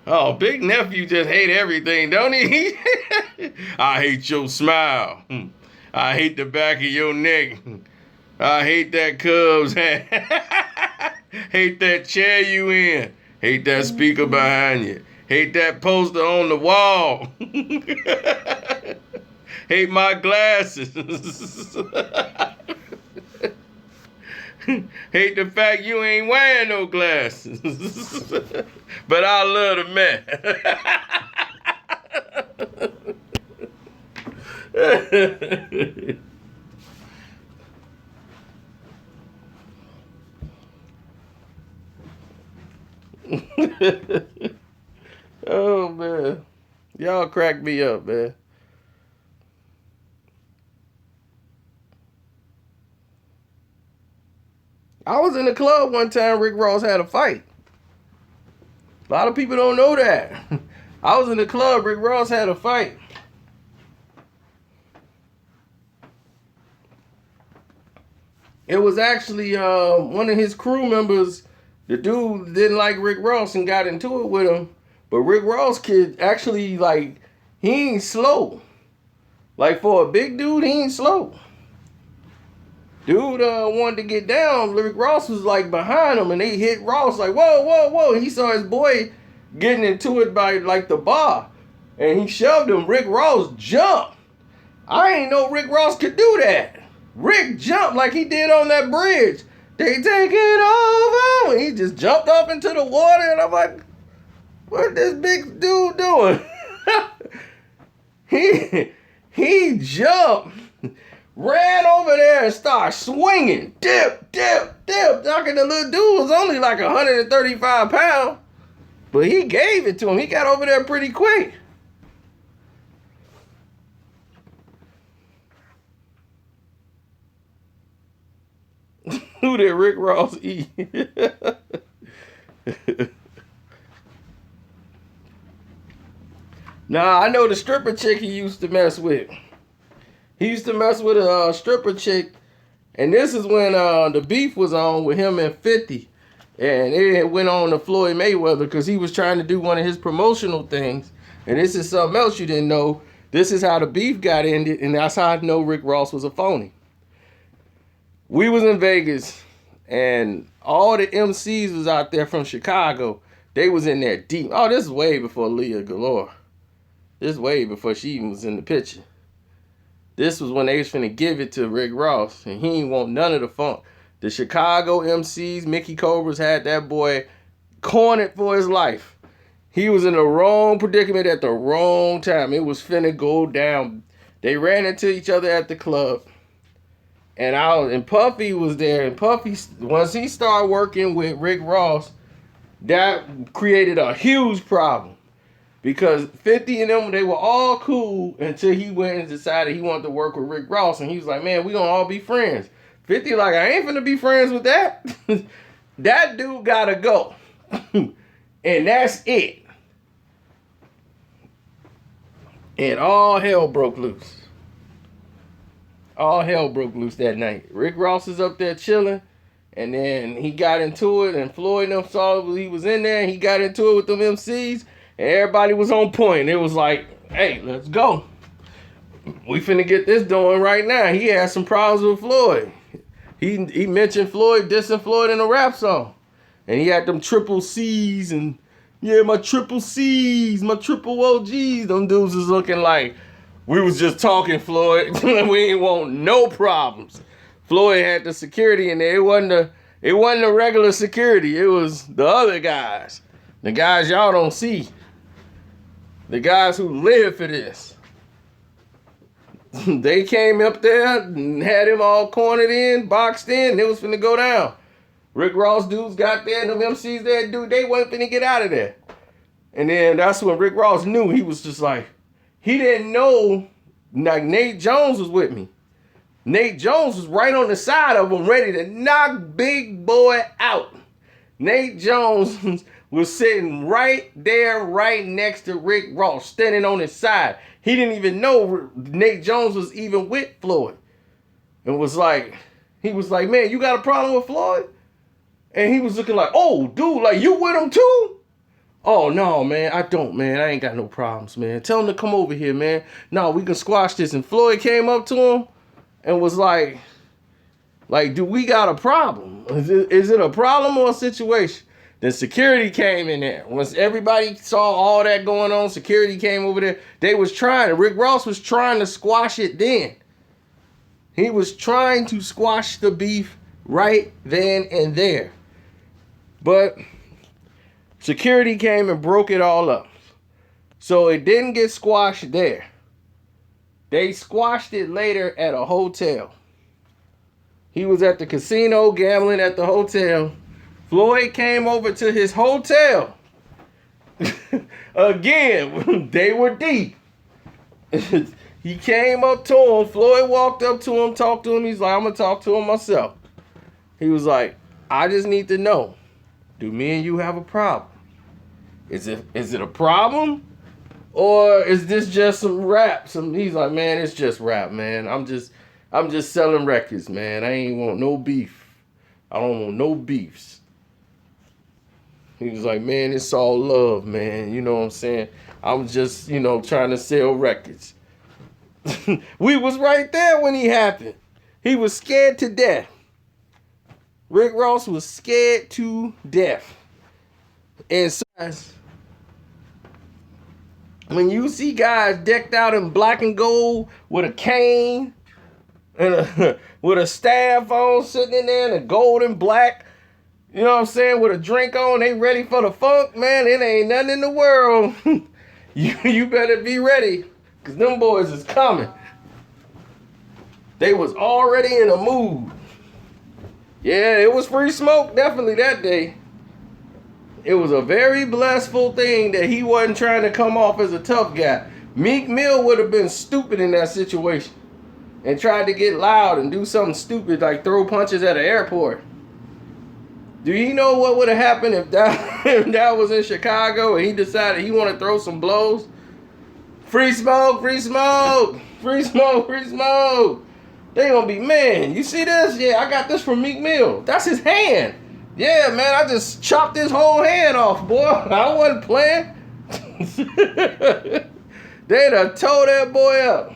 Oh, big nephew just hate everything, don't he? I hate your smile. I hate the back of your neck. I hate that Cubs hat. Hate that chair you in. Hate that speaker behind you. Hate that poster on the wall. Hate my glasses. Hate the fact you ain't wearing no glasses. But I love the man. Oh, man. Y'all crack me up, man. I was in the club one time, Rick Ross had a fight. A lot of people don't know that. I was in the club, Rick Ross had a fight. It was actually one of his crew members. The dude didn't like Rick Ross and got into it with him. But Rick Ross could actually, like, he ain't slow. Like, for a big dude, he ain't slow. Dude wanted to get down. Rick Ross was like behind him, and they hit Ross like, whoa, whoa, whoa. He saw his boy getting into it by like the bar, and he shoved him. Rick Ross jumped. I ain't know Rick Ross could do that. Rick jumped like he did on that bridge. They take it over. And he just jumped off into the water, and I'm like, what this big dude doing? he jumped. Ran over there and started swinging. Dip, dip, dip. Knocking the little dude was only like 135 pounds. But he gave it to him. He got over there pretty quick. Who did Rick Ross eat? Nah, I know the stripper chick he used to mess with. He used to mess with a stripper chick, and this is when the beef was on with him and 50. And it went on to Floyd Mayweather because he was trying to do one of his promotional things. And this is something else you didn't know. This is how the beef got ended, and that's how I know Rick Ross was a phony. We was in Vegas, and all the MCs was out there from Chicago. They was in there deep. Oh, this is way before Leah Galore. This is way before she even was in the picture. This was when they was finna give it to Rick Ross, and he ain't want none of the funk. The Chicago MCs, Mickey Cobras, had that boy cornered for his life. He was in the wrong predicament at the wrong time. It was finna go down. They ran into each other at the club. And Puffy was there. And Puffy, once he started working with Rick Ross, that created a huge problem. Because 50 and them, they were all cool until he went and decided he wanted to work with Rick Ross. And he was like, man, we gonna all be friends. 50 like, I ain't finna be friends with that. That dude gotta go. And that's it. And all hell broke loose. All hell broke loose that night. Rick Ross is up there chilling. And then he got into it. And Floyd and them saw he was in there. And he got into it with them MCs. And everybody was on point. It was like, hey, let's go. We finna get this doing right now. He had some problems with Floyd. He mentioned Floyd dissing Floyd in a rap song. And he had them triple C's and, yeah, my triple C's, my triple OGs. Them dudes was looking like, we was just talking, Floyd. We ain't want no problems. Floyd had the security in there. It wasn't the regular security. It was the other guys. The guys y'all don't see. The guys who live for this. They came up there and had him all cornered in, boxed in, and it was finna go down. Rick Ross dudes got there, and them MCs there, dude, they wasn't finna get out of there. And then that's when Rick Ross knew. He was just like, he didn't know, like, Nate Jones was with me. Nate Jones was right on the side of him, ready to knock Big Boy out. Nate Jones was sitting right there, right next to Rick Ross, standing on his side. He didn't even know Nate Jones was even with Floyd. And was like, he was like, man, you got a problem with Floyd? And he was looking like, oh, dude, like, you with him too? Oh, no, man, I don't, man. I ain't got no problems, man. Tell him to come over here, man. No, we can squash this. And Floyd came up to him and was like, do we got a problem? Is it a problem or a situation? Then security came in there. Once everybody saw all that going on, security came over there. Rick Ross was trying to squash it then. He was trying to squash the beef right then and there. But security came and broke it all up. So it didn't get squashed there. They squashed it later at a hotel. He was at the casino gambling at the hotel. Floyd came over to his hotel. Again, they were deep. He came up to him. Floyd walked up to him, talked to him. He's like, I'm going to talk to him myself. He was like, I just need to know, do me and you have a problem? Is it a problem? Or is this just some rap? He's like, man, it's just rap, man. I'm just selling records, man. I ain't want no beef. I don't want no beefs. He was like, man, it's all love, man. You know what I'm saying? I'm just, trying to sell records. We was right there when he happened. He was scared to death. Rick Ross was scared to death. And so, when you see guys decked out in black and gold with a cane and with a staff on, sitting in there in a gold and black, you know what I'm saying, with a drink on, they ready for the funk, man, it ain't nothing in the world. You better be ready, because them boys is coming. They was already in a mood. Yeah, it was free smoke, definitely that day. It was a very blissful thing that he wasn't trying to come off as a tough guy. Meek Mill would have been stupid in that situation and tried to get loud and do something stupid like throw punches at an airport. Do you know what would have happened if that was in Chicago and he decided he want to throw some blows? Free smoke, free smoke, free smoke, free smoke. They gonna be, man, you see this? Yeah, I got this from Meek Mill. That's his hand. Yeah, man, I just chopped his whole hand off, boy. I wasn't playing. They'd have tore that boy up.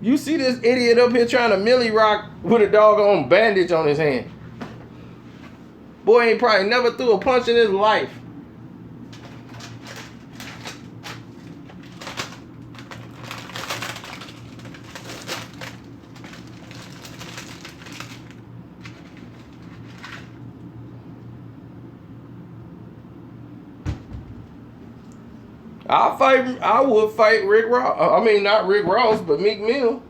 You see this idiot up here trying to millie rock with a doggone bandage on his hand. Boy ain't probably never threw a punch in his life. I would fight Rick Ross. I mean, not Rick Ross, but Meek Mill.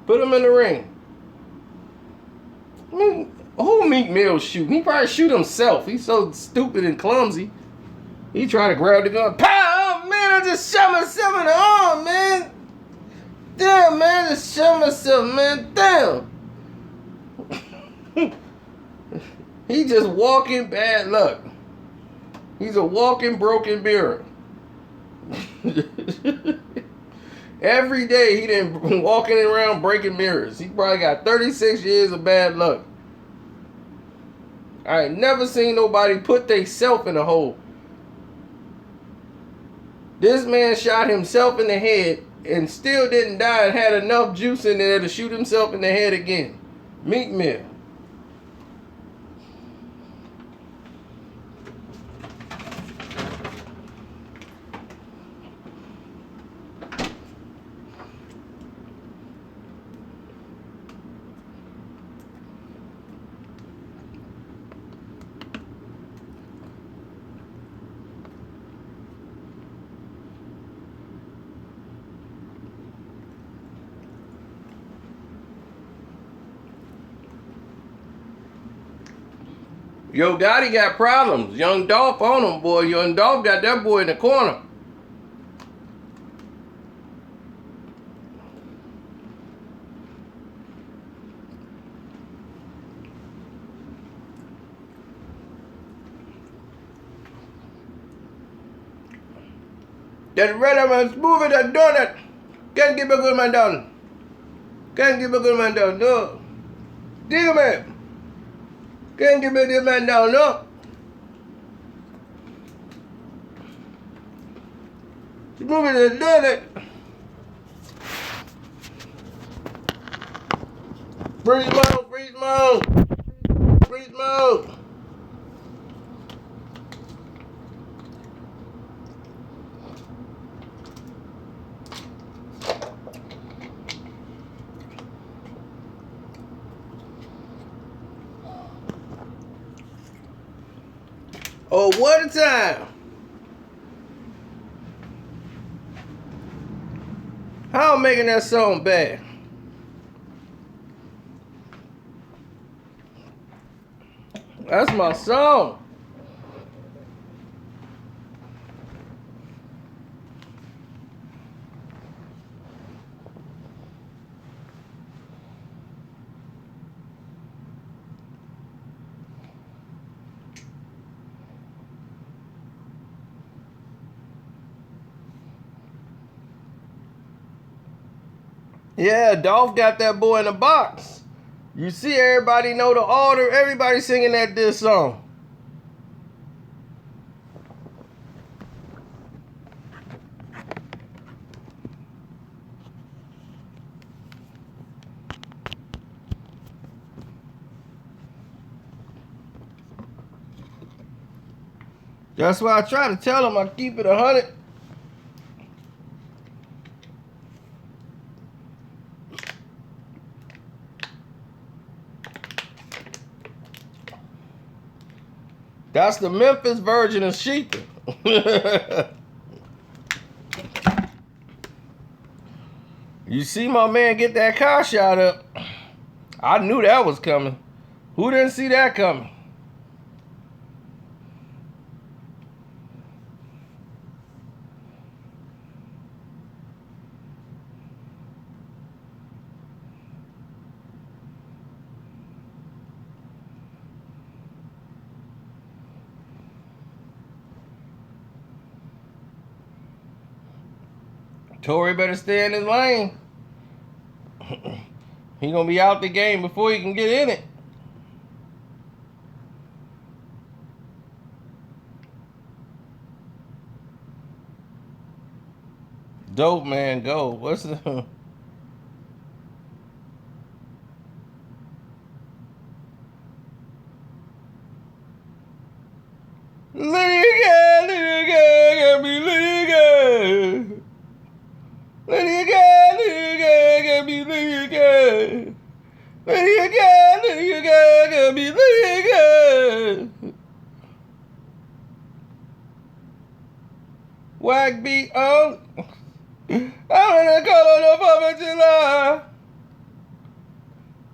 Put him in the ring. I mean, who Meek Mill shooting? He probably shoot himself. He's so stupid and clumsy. He trying to grab the gun. Pow! Man, I just shot myself in the arm, man. Damn, man, I just shot myself, man. Damn. He just walking bad luck. He's a walking broken mirror. Every day he done walking around breaking mirrors. He probably got 36 years of bad luck. I ain't never seen nobody put theyself in a hole. This man shot himself in the head and still didn't die and had enough juice in there to shoot himself in the head again. Meek Mill. Yo Gotti got problems. Young Dolph on him, boy. Young Dolph got that boy in the corner. That red man's moving that donut. Can't give a good man down. Can't give a good man down. No. Dig man. Can't give a good man down. No. He's moving that donut. Freeze mode. Freeze mode. Freeze mode. Oh, what a time. How I'm making that song bad? That's my song. Yeah, Dolph got that boy in the box. You see, everybody know the order. Everybody singing that diss song. That's why I try to tell him I keep it 100. That's the Memphis version of Sheetha. You see my man get that car shot up. I knew that was coming. Who didn't see that coming? Tory better stay in his lane. He gonna be out the game before he can get in it. Dope man, go. What's the... Whack beat on. I'm gonna call on the 4th of July.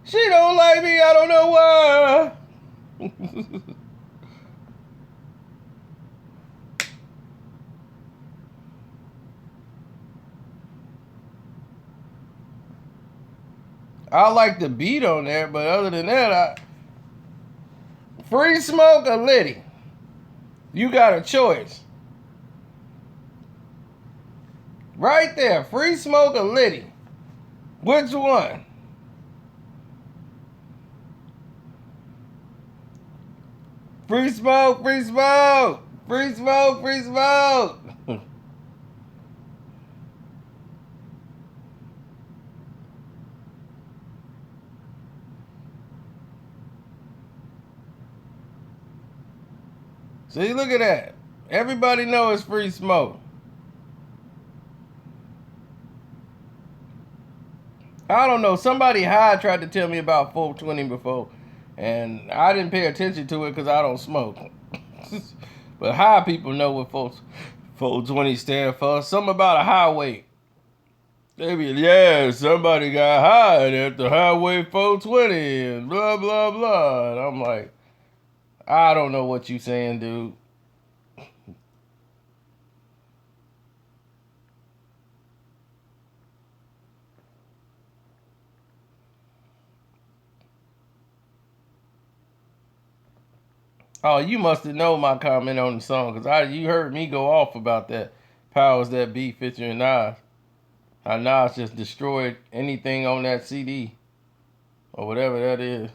She don't like me, I don't know why. I like the beat on there, but other than that, Free Smoke or Liddy? You got a choice. Right there, Free Smoke or Liddy? Which one? Free Smoke, Free Smoke, Free Smoke, Free Smoke. See, look at that. Everybody knows it's Free Smoke. I don't know. Somebody high tried to tell me about 420 before, and I didn't pay attention to it because I don't smoke. But high people know what 420 stand for. Something about a highway. They be, yeah, somebody got high at the highway 420 and blah, blah, blah. And I'm like, I don't know what you saying, dude. Oh, you must have known my comment on the song because you heard me go off about that. Powers That Be featuring Nas. How Nas just destroyed anything on that CD or whatever that is.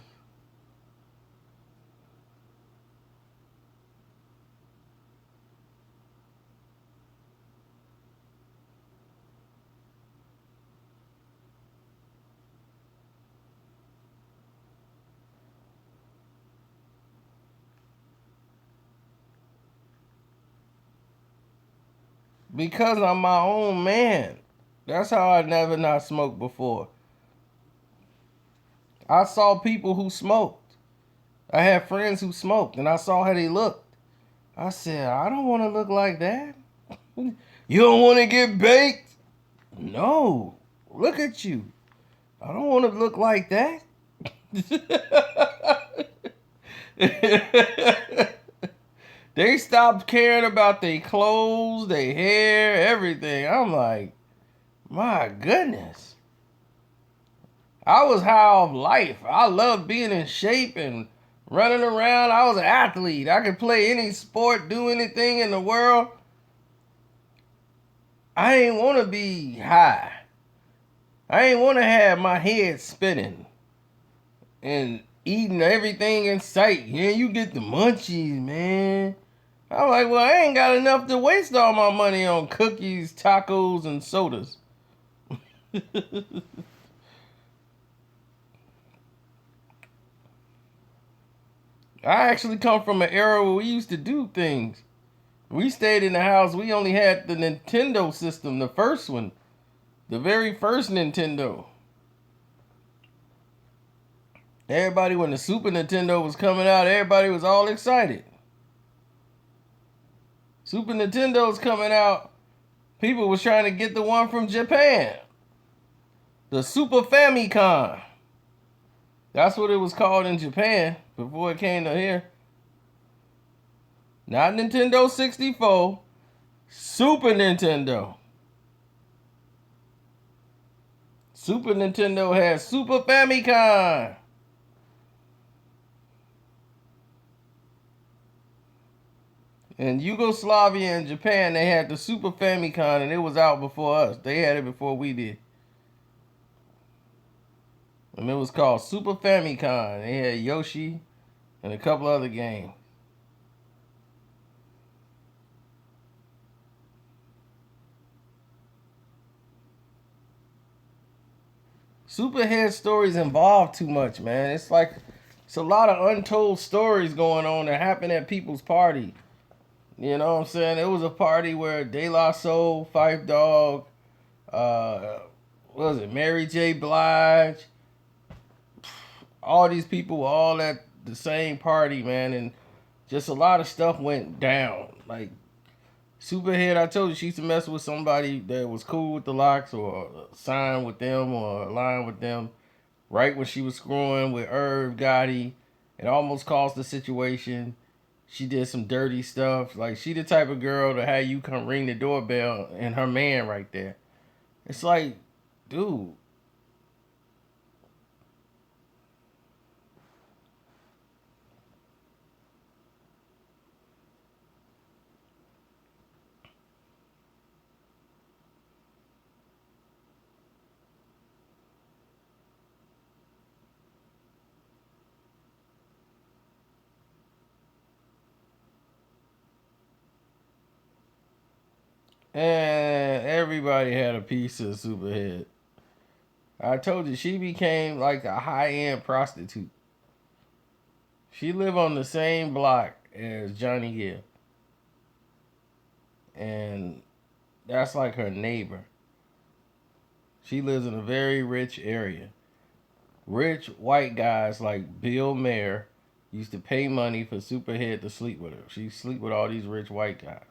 Because I'm my own man. That's how I never not smoked before. I saw people who smoked. I had friends who smoked, and I saw how they looked. I said, I don't want to look like that. You don't want to get baked? No. Look at you. I don't want to look like that. They stopped caring about their clothes, their hair, everything. I'm like, my goodness. I was high off life. I loved being in shape and running around. I was an athlete. I could play any sport, do anything in the world. I ain't want to be high. I ain't want to have my head spinning and eating everything in sight. Yeah, you get the munchies, man. I'm like, well, I ain't got enough to waste all my money on cookies, tacos, and sodas. I actually come from an era where we used to do things. We stayed in the house. We only had the Nintendo system, the first one, the very first Nintendo. Everybody, when the Super Nintendo was coming out, everybody was all excited. Super Nintendo's coming out. People was trying to get the one from Japan. The Super Famicom. That's what it was called in Japan before it came to here. Not Nintendo 64. Super Nintendo. Super Nintendo has Super Famicom. In Yugoslavia and Japan, they had the Super Famicom, and it was out before us. They had it before we did. And it was called Super Famicom. They had Yoshi and a couple other games. Superhead stories involve too much, man. It's like it's a lot of untold stories going on that happen at people's party. You know what I'm saying? It was a party where De La Soul, Phife Dawg, what was it, Mary J. Blige, all these people were all at the same party, man, and just a lot of stuff went down. Like Superhead, I told you she used to mess with somebody that was cool with the Locks or sign with them or align with them. Right when she was screwing with Irv Gotti, it almost caused the situation. She did some dirty stuff. Like, she the type of girl to have you come ring the doorbell and her man right there. It's like, dude. And everybody had a piece of Superhead. I told you, she became like a high-end prostitute. She lived on the same block as Johnny Gill. And that's like her neighbor. She lives in a very rich area. Rich white guys like Bill Mayer used to pay money for Superhead to sleep with her. She sleep with all these rich white guys.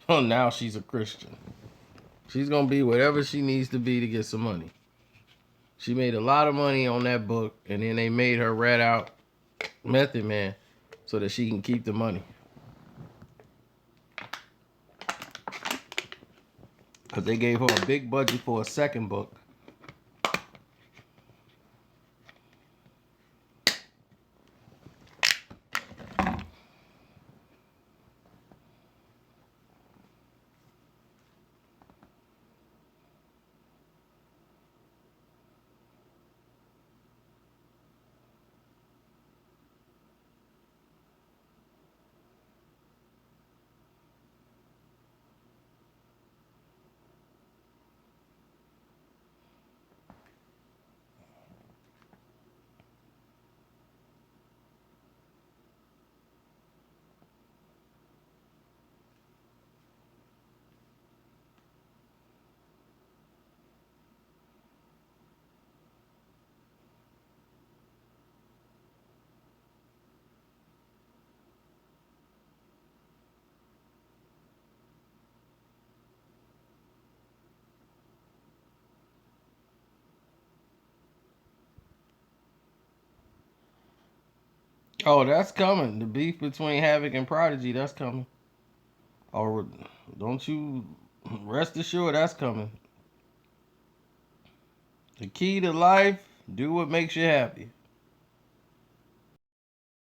Oh, now she's a Christian. She's gonna be whatever she needs to be to get some money. She made a lot of money on that book, and then they made her rat out Method Man so that she can keep the money. Because they gave her a big budget for a second book. Oh, that's coming. The beef between Havoc and Prodigy, that's coming. Or don't you rest assured that's coming. The key to life, do what makes you happy.